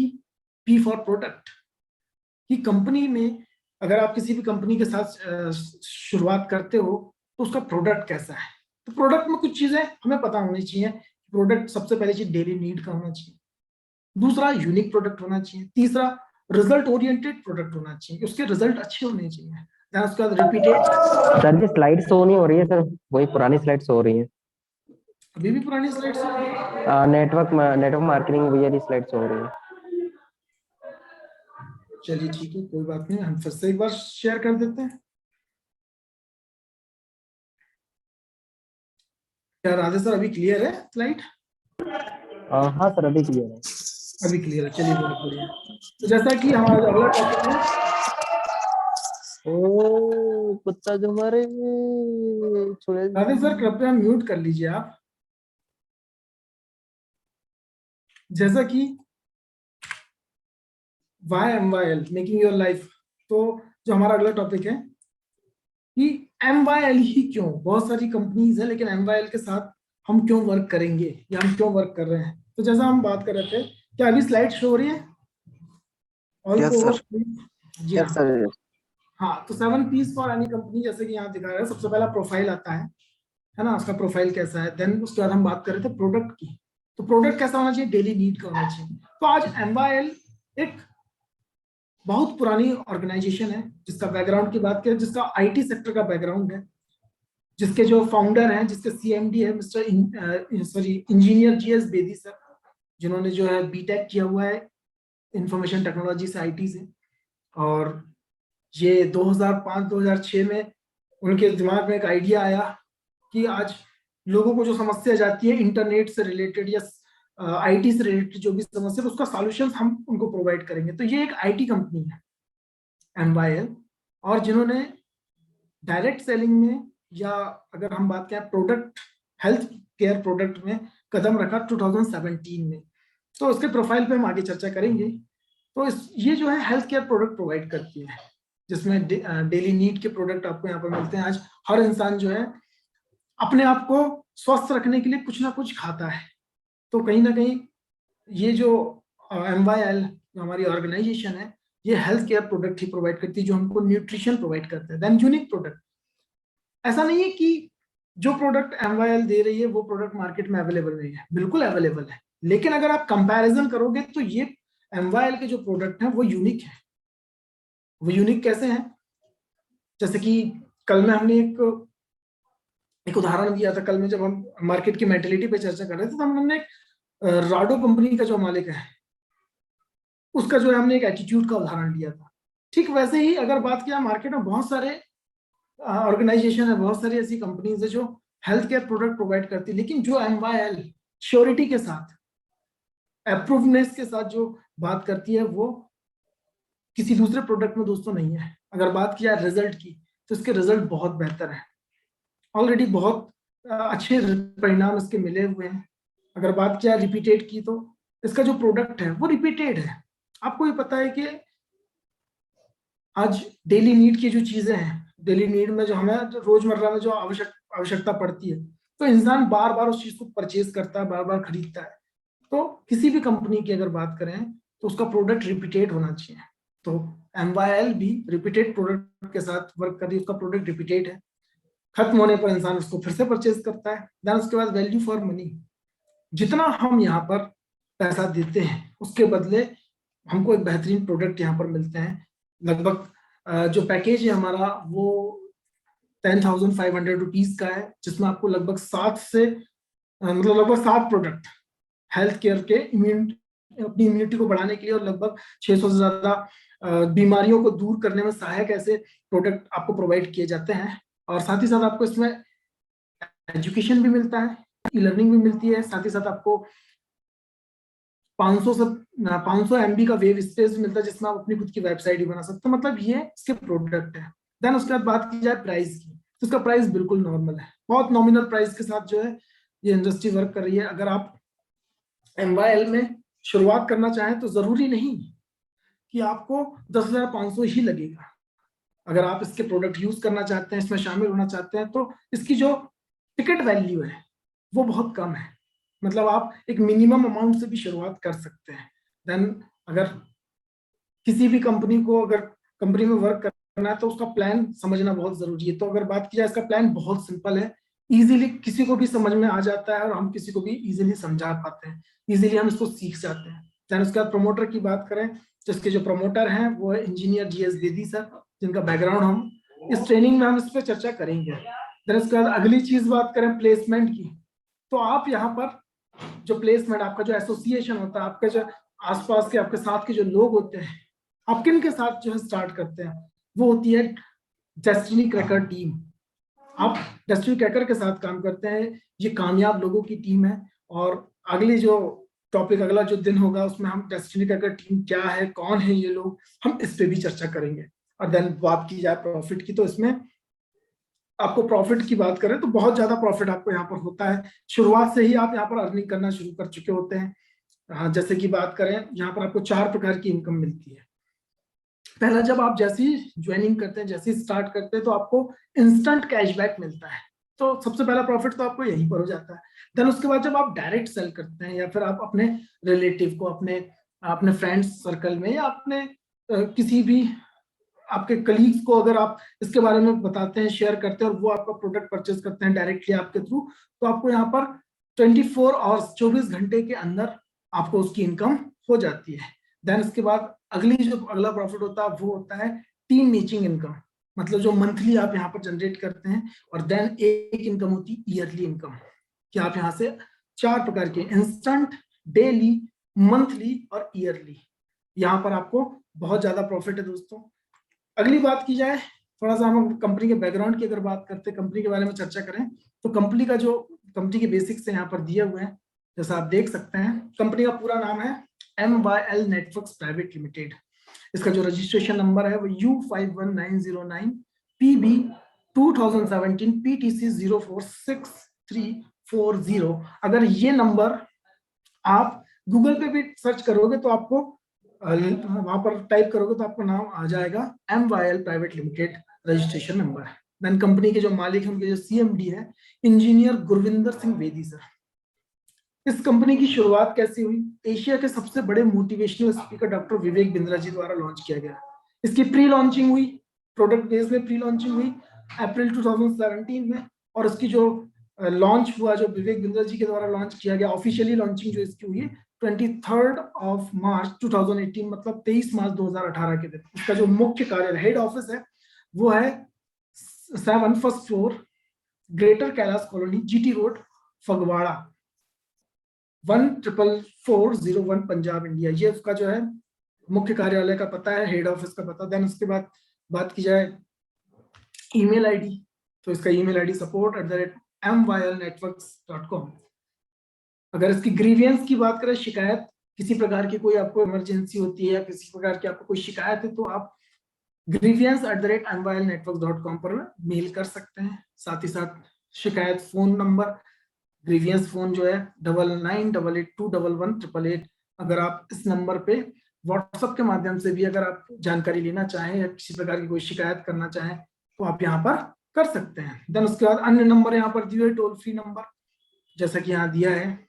P for product. कि कंपनी में अगर आप किसी भी कंपनी के साथ शुरुआत करते हो तो उसका प्रोडक्ट कैसा है। तो प्रोडक्ट में कुछ चीजें हमें पता होनी चाहिए। प्रोडक्ट सबसे पहले चीज डेली नीड का होना चाहिए, दूसरा यूनिक प्रोडक्ट होना चाहिए, तीसरा रिजल्ट ओरिएंटेड प्रोडक्ट होना चाहिए, उसके रिजल्ट अच्छे होने चाहिए, then उसके बाद रिपीटेड। सर जी स्लाइड शो नहीं हो रही है सर, वही पुरानी स्लाइड शो हो रही है। अभी भी पुरानी स्लाइड्स नेटवर्क मार्केटिंग वही स्लाइड शो हो रही है। चलिए ठीक है, कोई बात नहीं, हम फिर से एक बार शेयर कर देते हैं। क्या राधे सर अभी क्लियर है स्लाइड? हाँ सर अभी क्लियर है। अभी क्लियर है, चलिए बहुत बढ़िया। तो जैसा कि हमारा अगला टॉपिक है, ओ कुत्ता जो मारे छोड़े। राधे सर कृपया म्यूट कर लीजिए आप। जैसा कि YMYL मेकिंग योर लाइफ, तो जो हमारा अगला टॉपिक है कि MYL ही क्यों, बहुत सारी कंपनीज है लेकिन MYL के साथ हम क्यों वर्क करेंगे या हम क्यों वर्क कर रहे हैं। तो जैसा हम बात कर रहे थे, क्या अभी स्लाइड शो हो रही है? ऑल Yes, को sir. जी हाँ। हाँ, तो 7 P's फॉर एनी कंपनी जैसे कि यहाँ दिखा रहा है। सबसे पहला प्रोफाइल आता है ना, उसका प्रोफाइल कैसा है। देन उसके बाद हम बात कर रहे थे प्रोडक्ट की, तो प्रोडक्ट कैसा होना चाहिए, डेली नीड का होना चाहिए। तो आज MYL एक बहुत पुरानी ऑर्गेनाइजेशन है जिसका बैकग्राउंड की बात करें, जिसका IT सेक्टर का बैकग्राउंड है, जिसके जो फाउंडर हैं, जिसके CMD है mister engineer GS Bedi sir, जिन्होंने जो है BTech किया हुआ है इंफॉर्मेशन टेक्नोलॉजी से, IT से। और ये 2005-2006 में उनके दिमाग में एक आइडिया आया कि आज लोगों को जो समस्या जाती है इंटरनेट से रिलेटेड या IT से रिलेटेड जो भी समस्या, उसका सॉल्यूशंस हम उनको प्रोवाइड करेंगे। तो ये एक IT कंपनी है MYL, और जिन्होंने डायरेक्ट सेलिंग में या अगर हम बात करें प्रोडक्ट, हेल्थ केयर प्रोडक्ट में कदम रखा 2017 में। तो उसके प्रोफाइल पे हम आगे चर्चा करेंगे। तो ये जो है हेल्थ केयर प्रोडक्ट प्रोवाइड करती है, जिसमें डेली नीड के प्रोडक्ट आपको यहाँ पर मिलते हैं। आज हर इंसान जो है अपने आप को स्वस्थ रखने के लिए कुछ ना कुछ खाता है, तो कहीं ना कहीं ये जो MYL जो हमारी ऑर्गेनाइजेशन है, ये हेल्थ केयर प्रोडक्ट ही प्रोवाइड करती है, जो हमको न्यूट्रिशन प्रोवाइड करता है। देन यूनिक प्रोडक्ट, ऐसा नहीं है कि जो प्रोडक्ट MYL दे रही है वो प्रोडक्ट मार्केट में अवेलेबल नहीं है, बिल्कुल अवेलेबल है। लेकिन अगर आप कंपैरिजन करोगे तो ये MYL के जो प्रोडक्ट हैं वो यूनिक है। वो यूनिक कैसे हैं? जैसे कि कल में हमने एक उदाहरण दिया था, कल में जब हम मार्केट की मेंटेलिटी पे चर्चा कर रहे थे, तो हमने राडो कंपनी का जो मालिक है उसका जो है हमने एक एटीट्यूड का उदाहरण दिया था। ठीक वैसे ही अगर बात किया, मार्केट में बहुत सारे ऑर्गेनाइजेशन है, बहुत सारी ऐसी कंपनीज है जो हेल्थ केयर प्रोडक्ट प्रोवाइड करती है, लेकिन जो MYL श्योरिटी के साथ, अप्रूवनेस के साथ जो बात करती है, वो किसी दूसरे प्रोडक्ट में दोस्तों नहीं है। अगर बात किया रिजल्ट की, तो इसके रिजल्ट बहुत बेहतर है, ऑलरेडी बहुत अच्छे परिणाम इसके मिले हुए हैं। अगर बात किया रिपीटेड की, तो इसका जो प्रोडक्ट है वो रिपीटेड है। आपको ये पता है कि आज डेली नीड की जो चीजें हैं, डेली नीड में जो हमें रोजमर्रा में जो आवश्यकता पड़ती है, तो इंसान बार बार उस चीज को परचेज करता है, बार बार खरीदता है। तो किसी भी कंपनी की अगर बात करें तो उसका प्रोडक्ट रिपीटेड होना चाहिए। तो MYL भी रिपीटेड प्रोडक्ट के साथ वर्क कर रही है, उसका प्रोडक्ट रिपीटेड है, खत्म होने पर इंसान उसको फिर से परचेज करता है। देन उसके बाद वैल्यू फॉर मनी, जितना हम यहाँ पर पैसा देते हैं उसके बदले हमको एक बेहतरीन प्रोडक्ट यहाँ पर मिलते हैं। लगभग जो पैकेज है हमारा वो 10,500 रुपीज का है, जिसमें आपको लगभग 7 प्रोडक्ट हेल्थ केयर के अपनी इम्यूनिटी को बढ़ाने के लिए, और लगभग 600 से ज्यादा बीमारियों को दूर करने में सहायक ऐसे प्रोडक्ट आपको प्रोवाइड किए जाते हैं। और साथ ही साथ आपको इसमें एजुकेशन भी मिलता है, ई लर्निंग भी मिलती है, साथ ही साथ आपको 500 MB का वेब स्पेस भी मिलता है जिसमें आप अपनी खुद की वेबसाइट भी बना सकते हो। मतलब ये इसके प्रोडक्ट है। देन उसके बाद बात की जाए प्राइस की, तो इसका प्राइस बिल्कुल नॉर्मल है, बहुत नॉमिनल प्राइस के साथ जो है ये इंडस्ट्री वर्क कर रही है। अगर आप MYL में शुरुआत करना चाहें तो जरूरी नहीं कि आपको 10,500 ही लगेगा। अगर आप इसके प्रोडक्ट यूज करना चाहते हैं, इसमें शामिल होना चाहते हैं, तो इसकी जो टिकट वैल्यू है वो बहुत कम है। मतलब आप एक मिनिमम अमाउंट से भी शुरुआत कर सकते हैं। देन अगर किसी भी कंपनी को अगर कंपनी में वर्क करना है तो उसका प्लान समझना बहुत जरूरी है। तो अगर बात की जाए, इसका प्लान बहुत सिंपल है, इजीली किसी को भी समझ में आ जाता है और हम किसी को भी इजीली समझा पाते हैं, इजीली हम इसको सीख जाते हैं। देन उसके बाद प्रमोटर की बात करें, जिसके जो प्रमोटर हैं वो है इंजीनियर GS बेदी सर, जिनका बैकग्राउंड हम इस ट्रेनिंग में हम इस पर चर्चा करेंगे। देन उसके बाद अगली चीज बात करें प्लेसमेंट की, तो आप यहाँ पर जो प्लेसमेंट, आपका जो एसोसिएशन होता है, आपके जो आसपास के आपके साथ के जो लोग होते हैं, आप किन के साथ जो है स्टार्ट करते हैं, वो होती है डेस्टिनी क्रैकर टीम। आप डेस्टिनी क्रैकर के साथ काम करते हैं, ये कामयाब लोगों की टीम है। और अगली जो टॉपिक, अगला जो दिन होगा उसमें हम डेस्टिनी क्रैकर टीम क्या है, कौन है ये लोग, हम इस पे भी चर्चा करेंगे। और देन बात की जाए प्रॉफिट की, तो इसमें आपको प्रॉफिट की बात करें तो बहुत ज्यादा प्रॉफिट आपको यहाँ पर होता है। शुरुआत से ही आप यहाँ पर अर्निंग करना शुरू कर चुके होते हैं। जैसे कि बात करें, यहाँ पर आपको 4 प्रकार की इनकम मिलती है। पहला, जब आप जैसी ज्वाइनिंग करते हैं, जैसी स्टार्ट करते हैं, तो आपको इंस्टेंट कैशबैक मिलता है। तो सबसे पहला प्रॉफिट तो आपको यहीं पर हो जाता है। देन उसके बाद जब आप डायरेक्ट सेल करते हैं, या फिर आप अपने रिलेटिव को, अपने फ्रेंड्स सर्कल में, या अपने किसी भी आपके कलीग्स को अगर आप इसके बारे में बताते हैं, शेयर करते हैं, और वो आपका प्रोडक्ट परचेज करते हैं डायरेक्टली आपके थ्रू, तो आपको यहाँ पर 24 आवर्स 24 घंटे के अंदर आपको उसकी इनकम हो जाती है। देन इसके बाद अगला प्रॉफिट होता है वो होता है टीम मैचिंग इनकम, मतलब जो मंथली आप यहाँ पर जनरेट करते हैं। और देन एक इनकम होती है ईयरली इनकम, कि आप यहाँ से 4 प्रकार के इंस्टेंट, डेली, मंथली और ईयरली, यहाँ पर आपको बहुत ज्यादा प्रॉफिट है दोस्तों। अगली बात की जाए, थोड़ा सा हम कंपनी के बैकग्राउंड की अगर बात करते हैं, कंपनी के बारे में चर्चा करें, तो कंपनी के बेसिक्स यहाँ पर दिए हुए हैं, जैसा आप देख सकते हैं। कंपनी का पूरा नाम है MYL नेटवर्क्स प्राइवेट लिमिटेड। इसका जो रजिस्ट्रेशन नंबर है वो U51909 PB 2017 PTC 046 340। अगर ये नंबर आप गूगल पे भी सर्च करोगे तो आपको वहां पर टाइप करोगे तो आपको नाम आ जाएगा, MYL private limited registration number. Then company के जो मालिक हैं, उनके जो CMD है इंजीनियर गुरविंदर सिंह बेदी सर। इस कंपनी की शुरुआत कैसे हुई? एशिया के सबसे बड़े motivational speaker doctor Vivek Bindra ji द्वारा लॉन्च किया गया। इसकी प्री लॉन्चिंग हुई, प्रोडक्ट बेस में प्री लॉन्चिंग हुई अप्रैल 2017 में। और इसकी जो लॉन्च हुआ, जो विवेक बिंद्रा जी के द्वारा लॉन्च किया गया, ऑफिशियली लॉन्चिंग जो इसकी हुई 23 मार्च 2018, मतलब 23 मार्च 2018 के दिन। इसका जो मुख्य कार्य हेड ऑफिस है वो है 7 first floor, greater Kailash colony, GT road, Phagwara, 14401 Punjab India. ये उसका जो है मुख्य कार्यालय का पता है, हेड ऑफिस का पता। देन उसके बाद बात की जाए ईमेल आईडी, तो इसका ईमेल आईडी support@mylnetworks.com। अगर इसकी ग्रीवियंस की बात करें, शिकायत, किसी प्रकार की कोई आपको इमरजेंसी होती है या किसी प्रकार की आपको कोई शिकायत है, तो आप grievance@mylnetworks.com पर मेल कर सकते हैं। साथ ही साथ शिकायत फोन नंबर, ग्रीवियंस फोन जो है 9988211188। अगर आप इस नंबर पे व्हाट्सएप के माध्यम से भी अगर आप जानकारी लेना चाहें या किसी प्रकार की कोई शिकायत करना चाहें तो आप यहाँ पर कर सकते हैं। देन उसके बाद अन्य नंबर यहाँ पर दिए हुए टोल फ्री नंबर, जैसा कि यहाँ दिया है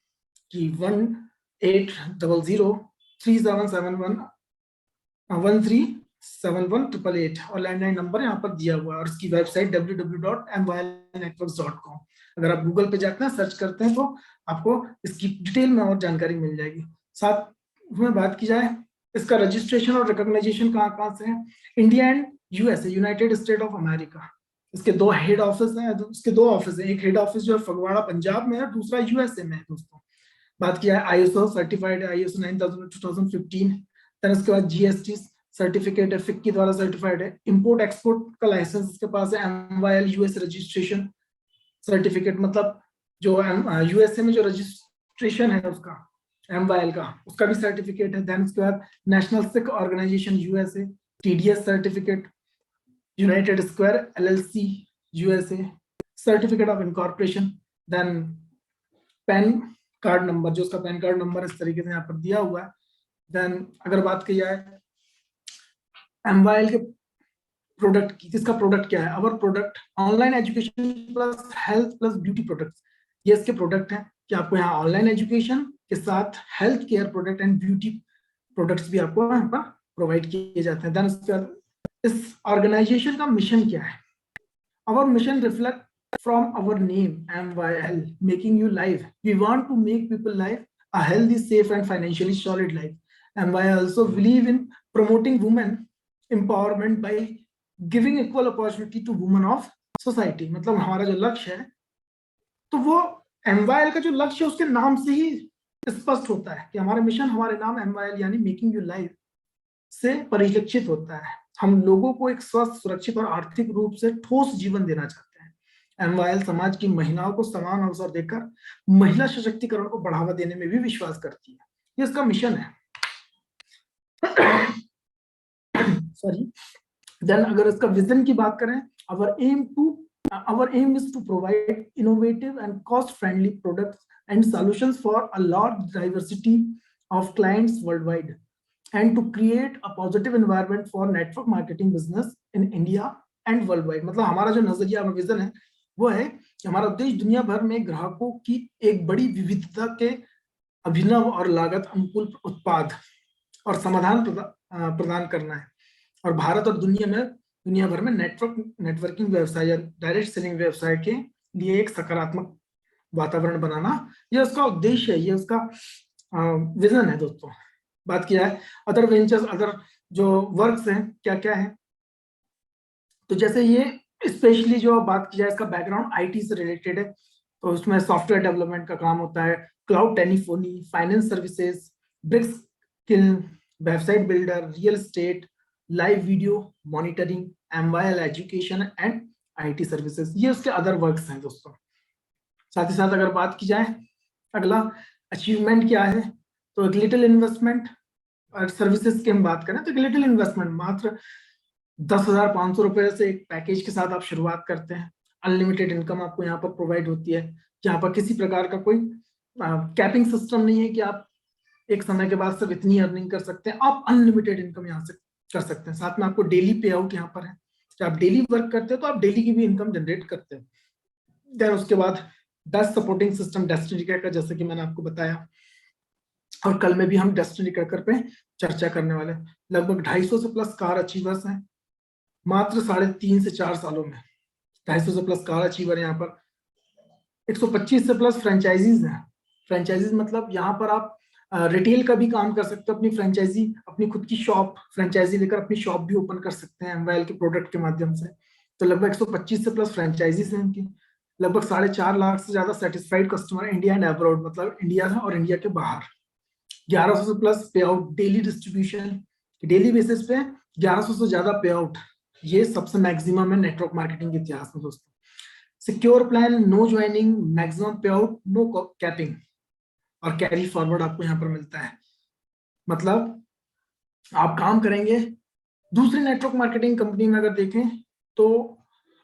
कि 18003771137188 और लैंडलाइन नंबर यहाँ पर दिया हुआ है। और इसकी वेबसाइट www.mylnetworks.com। अगर आप गूगल पे जाते हैं, सर्च करते हैं, तो आपको इसकी डिटेल में और जानकारी मिल जाएगी। साथ में बात की जाए, इसका रजिस्ट्रेशन और रिकॉग्नाइजेशन कहाँ से है? India and USA, United state of America. इसके 2 हेड ऑफिस हैं, इसके 2 ऑफिस हैं। एक हेड ऑफिस जो है फगवाड़ा पंजाब में है, दूसरा USA में है दोस्तों। बात किया है ISO सर्टिफाइड है, ISO 9000 2015। देन उसके बाद GST सर्टिफिकेट है, FICCI द्वारा सर्टिफाइड है। इंपोर्ट एक्सपोर्ट का लाइसेंस इसके पास है, MYL US रजिस्ट्रेशन सर्टिफिकेट, मतलब जो USA में जो रजिस्ट्रेशन है उसका MYL का, उसका भी सर्टिफिकेट है। देन उसके बाद national Sikh organisation USA, TDS certificate, united square LLC USA, certificate of incorporation, then PAN card number, जो उसका पैन कार्ड नंबर इस तरीके से यहाँ पर दिया हुआ है। देन अगर बात की जाए MYL के प्रोडक्ट की, इसका प्रोडक्ट क्या है? अवर product online education plus health plus beauty products, ये इसके प्रोडक्ट हैं कि आपको यहाँ ऑनलाइन एजुकेशन के साथ health care product and beauty products भी आपको यहाँ पर प्रोवाइड किए जाते हैं। देन उसके बाद इस ऑर्गेनाइजेशन का मिशन क्या है? Our mission reflect from our name MYL, making you live. We want to make people live a healthy, safe and financially solid life. MYL also believe in promoting women empowerment by giving equal opportunity to women of society. मतलब हमारा जो लक्ष्य है, तो वो MYL का जो लक्ष्य है उसके नाम से ही स्पष्ट होता है कि हमारा मिशन, हमारे नाम MYL यानी मेकिंग यू लाइव से परिलक्षित होता है। हम लोगों को एक स्वस्थ, सुरक्षित और आर्थिक रूप से ठोस जीवन देना चाहते हैं। MYL समाज की महिलाओं को समान अवसर देकर महिला सशक्तिकरण को बढ़ावा देने में भी विश्वास करती है, ये इसका मिशन है। सॉरी। देन अगर इसका विजन की बात करें, our aim is to provide innovative and cost friendly products and solutions for a large diversity of clients worldwide and to create a positive environment for network marketing business in India and worldwide। मतलब हमारा जो नजरिया और vision है वो है कि हमारा उद्देश्य दुनिया भर में ग्राहकों की एक बड़ी विविधता के अभिनव और लागत अनुकूल उत्पाद और समाधान प्रदान करना है, और भारत और दुनिया भर में नेटवर्किंग व्यवसाय या डायरेक्ट सेलिंग व्यवसाय के लिए एक सकारात्मक वातावरण बनाना, ये उसका उद्देश्य है, ये उसका विजन है दोस्तों। बात किया है अदर वेंचर्स, अदर जो वर्क्स हैं क्या क्या है, तो जैसे ये स्पेशली जो बात की जाए इसका बैकग्राउंड IT से रिलेटेड है, तो उसमें सॉफ्टवेयर डेवलपमेंट का काम होता है, cloud telephony, finance services, BRICS skill, website builder, real estate, live video monitoring, MYL education and IT services, ये उसके अदर वर्क्स हैं दोस्तों। साथ ही साथ अगर बात की जाए अगला अचीवमेंट क्या है, तो एक लिटिल इन्वेस्टमेंट और सर्विसेज की हम बात करें तो एक लिटिल इन्वेस्टमेंट मात्र 10,500 रुपए से एक पैकेज के साथ आप शुरुआत करते हैं। अनलिमिटेड इनकम आपको यहाँ पर प्रोवाइड होती है, यहाँ पर किसी प्रकार का कोई कैपिंग सिस्टम नहीं है कि आप एक समय के बाद सिर्फ इतनी अर्निंग कर सकते हैं, आप अनलिमिटेड इनकम यहाँ से कर सकते हैं। साथ में आपको डेली पे आउट यहाँ पर है, जब आप डेली वर्क करते हैं तो आप डेली की भी इनकम जनरेट करते हैं। देन उसके बाद best supporting system destiny cracker, जैसे कि मैंने आपको बताया, और कल में भी हम डेस्टिनी क्रैकर पे चर्चा करने वाले हैं। लगभग 250 से प्लस कार अचीवर्स हैं मात्र 3.5 से 4 सालों में। 250 से प्लस कार अचीवर यहाँ पर, 125 से प्लस फ्रेंचाइजीज हैं। फ्रेंचाइजीज मतलब यहाँ पर आप रिटेल का भी काम कर सकते हो, अपनी फ्रेंचाइजी, अपनी खुद की शॉप फ्रेंचाइजी लेकर अपनी शॉप भी ओपन कर सकते हैं MYL के प्रोडक्ट के माध्यम से। तो लगभग 125 से प्लस फ्रेंचाइजीज हैं इनकी, लगभग 4.5 लाख से ज्यादा satisfied customer India and abroad, मतलब इंडिया और इंडिया के बाहर। 1100 से प्लस पे out daily distribution, daily basis पे 1100 से ज्यादा पे आउट, ये सबसे मैक्सिमम है नेटवर्क मार्केटिंग के इतिहास में दोस्तों। Secure plan, no joining, maximum pay out, no capping और कैरी फॉरवर्ड आपको यहाँ पर मिलता है। मतलब आप काम करेंगे दूसरी नेटवर्क मार्केटिंग कंपनी में अगर देखें तो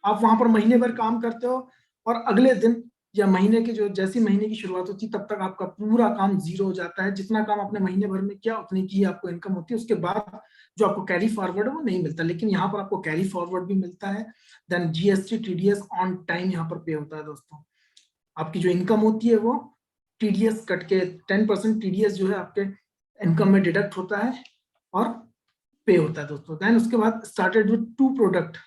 आप वहां पर महीने भर काम करते हो और अगले दिन या महीने की जो जैसी महीने की शुरुआत होती है तब तक आपका पूरा काम जीरो हो जाता है। जितना काम आपने महीने भर में किया उतनी की आपको इनकम होती है, उसके बाद जो आपको कैरी फॉरवर्ड है वो नहीं मिलता। लेकिन यहाँ पर आपको कैरी फॉरवर्ड भी मिलता है। Then GST TDS on time यहाँ पर पे होता है दोस्तों। आपकी जो इनकम होती है वो TDS कट के 10% TDS जो है आपके इनकम में डिडक्ट होता है और पे होता है दोस्तों। देन उसके बाद started with 2 product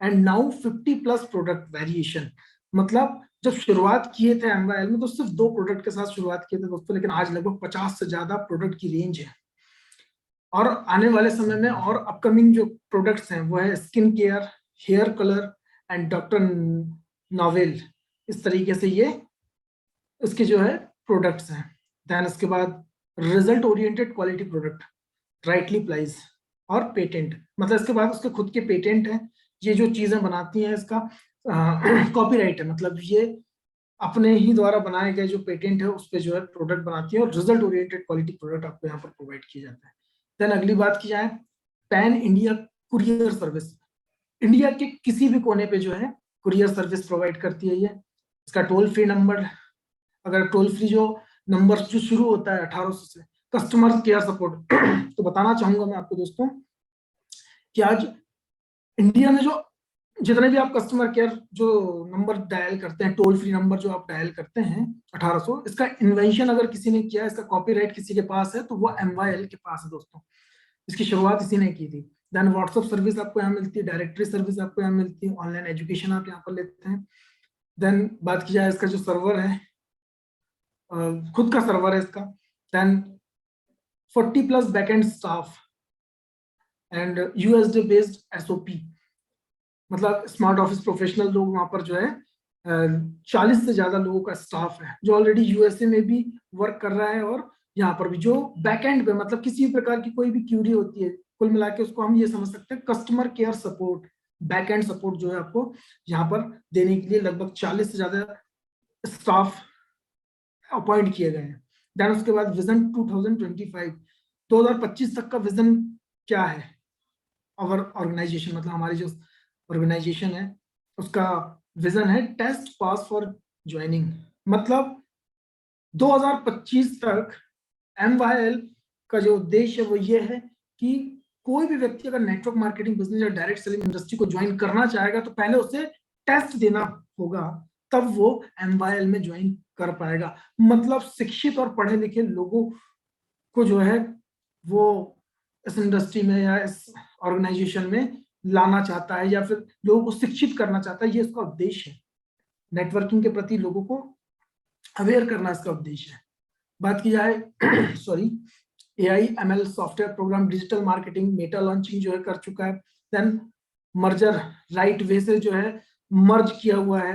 and now 50+ product variation. मतलब जब शुरुआत किए थे MYL में तो सिर्फ 2 प्रोडक्ट के साथ शुरुआत किए थे दोस्तों, लेकिन आज लगभग 50 से ज्यादा प्रोडक्ट की रेंज है। और आने वाले समय में और अपकमिंग जो प्रोडक्ट्स हैं वो है skin care, hair colour and doctor novel, इस तरीके से ये इसके जो है प्रोडक्ट्स हैं। देन इसके बाद result oriented quality product, rightly price और पेटेंट, मतलब इसके बाद उसके खुद के पेटेंट हैं। ये जो चीजें बनाती हैं इसका कॉपीराइट है, मतलब ये अपने ही द्वारा बनाए गए जो पेटेंट है उस पे जो है प्रोडक्ट बनाती है और रिजल्ट ओरिएंटेड क्वालिटी प्रोडक्ट आपको यहाँ पर प्रोवाइड किया जाता है। देन अगली बात की जाए pan India courier service, India के किसी भी कोने पे जो है कुरियर सर्विस प्रोवाइड करती है ये। इसका टोल फ्री नंबर, अगर टोल फ्री जो नंबर जो शुरू होता है 1800 से, कस्टमर केयर सपोर्ट तो बताना चाहूंगा मैं आपको दोस्तों कि आज इंडिया में जो जितने भी आप कस्टमर केयर जो नंबर डायल करते हैं, टोल फ्री नंबर जो आप डायल करते हैं 1800, इसका इन्वेंशन अगर किसी ने किया, इसका कॉपीराइट किसी के पास है तो वो MYL के पास है दोस्तों। इसकी शुरुआत इसी ने की थी। देन व्हाट्सएप सर्विस आपको यहाँ मिलती है, डायरेक्टरी सर्विस आपको यहाँ मिलती है, ऑनलाइन एजुकेशन आप यहाँ पर लेते हैं। देन बात की जाए इसका जो सर्वर है, खुद का सर्वर है इसका। Then 40+ backend staff and USD based SOP, मतलब स्मार्ट ऑफिस प्रोफेशनल लोग वहां पर जो है 40 से ज्यादा लोगों का स्टाफ है जो ऑलरेडी USA में भी वर्क कर रहा है और यहाँ पर भी जो बैकएंड पे, मतलब किसी भी प्रकार की कोई भी क्यूरी होती है, कुल मिला के उसको हम ये समझ सकते हैं customer care support, backend support जो है आपको यहाँ पर देने के लिए लगभग 40 से ज्यादा स्टाफ अपॉइंट किए गए हैं। देन उसके बाद विजन 2025 तक का विजन क्या है और ऑर्गेनाइजेशन, मतलब हमारी जो ऑर्गेनाइजेशन है उसका विजन है टेस्ट पास फॉर ज्वाइनिंग, मतलब 2025 तक MYL का जो उद्देश्य है वो ये है कि कोई भी व्यक्ति अगर नेटवर्क मार्केटिंग बिजनेस या डायरेक्ट सेलिंग इंडस्ट्री को ज्वाइन करना चाहेगा तो पहले उसे टेस्ट देना होगा, तब वो MYL में ज्वाइन कर पाएगा। मतलब शिक्षित और पढ़े लिखे लोगों को जो है वो इस इंडस्ट्री में या इस ऑर्गेनाइजेशन में लाना चाहता है या फिर लोगों को शिक्षित करना चाहता है, ये इसका उद्देश्य है। नेटवर्किंग के प्रति लोगों को अवेयर करना इसका उद्देश्य है। बात की जाए sorry AI/ML software program digital marketing Meta launching जो है कर चुका है। देन मर्जर राइट वे से जो है मर्ज किया हुआ है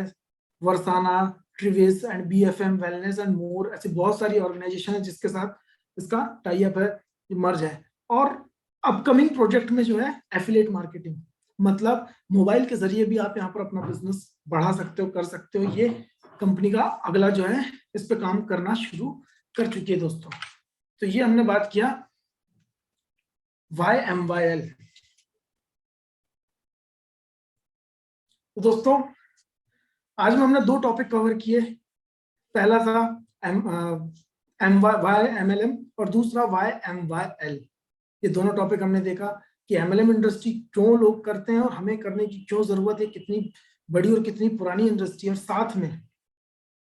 वर्साना, ट्रिवेस and BFM wellness and more, ऐसी बहुत सारी ऑर्गेनाइजेशन है जिसके साथ इसका टाई अप है, मर्ज है। और अपकमिंग प्रोजेक्ट में जो है एफिलिएट मार्केटिंग, मतलब मोबाइल के जरिए भी आप यहाँ पर अपना बिजनेस बढ़ा सकते हो, कर सकते हो। ये कंपनी का अगला जो है इस पे काम करना शुरू कर चुकी है दोस्तों। तो ये हमने बात किया वाई MYL। तो दोस्तों आज में हमने 2 टॉपिक कवर किए, पहला था YMLM और दूसरा YMYL। ये दोनों टॉपिक हमने देखा कि MLM इंडस्ट्री क्यों लोग करते हैं और हमें करने की क्यों जरूरत है, कितनी बड़ी और कितनी पुरानी इंडस्ट्री है। और साथ में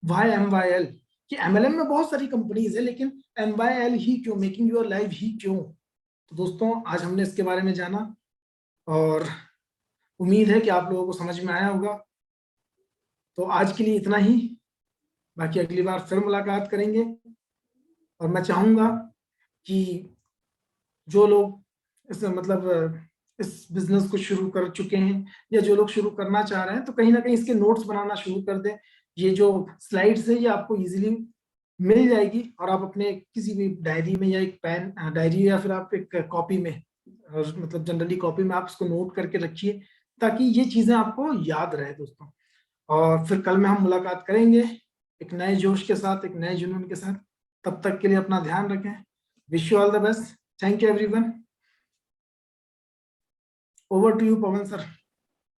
YMYL कि MLM में बहुत सारी कंपनीज है लेकिन MYL ही क्यों, मेकिंग योर लाइफ ही क्यों। तो दोस्तों आज हमने इसके बारे में जाना और उम्मीद है कि आप लोगों को समझ में आया होगा। तो आज के लिए इतना ही, बाकी अगली बार फिर मुलाकात करेंगे। और मैं चाहूंगा कि जो लोग इस मतलब इस बिजनेस को शुरू कर चुके हैं या जो लोग शुरू करना चाह रहे हैं तो कहीं ना कहीं इसके नोट्स बनाना शुरू कर दें। ये जो स्लाइड्स है ये आपको इजीली मिल जाएगी और आप अपने किसी भी डायरी में या एक पेन डायरी या फिर आप एक कॉपी में, मतलब जनरली कॉपी में आप इसको नोट करके रखिए ताकि ये चीजें आपको याद रहे दोस्तों। और फिर कल में हम मुलाकात करेंगे एक नए जोश के साथ, एक नए जुनून के साथ। तब तक के लिए अपना ध्यान रखें। Wish you all the best. Thank you everyone. Over to you Pawan sir.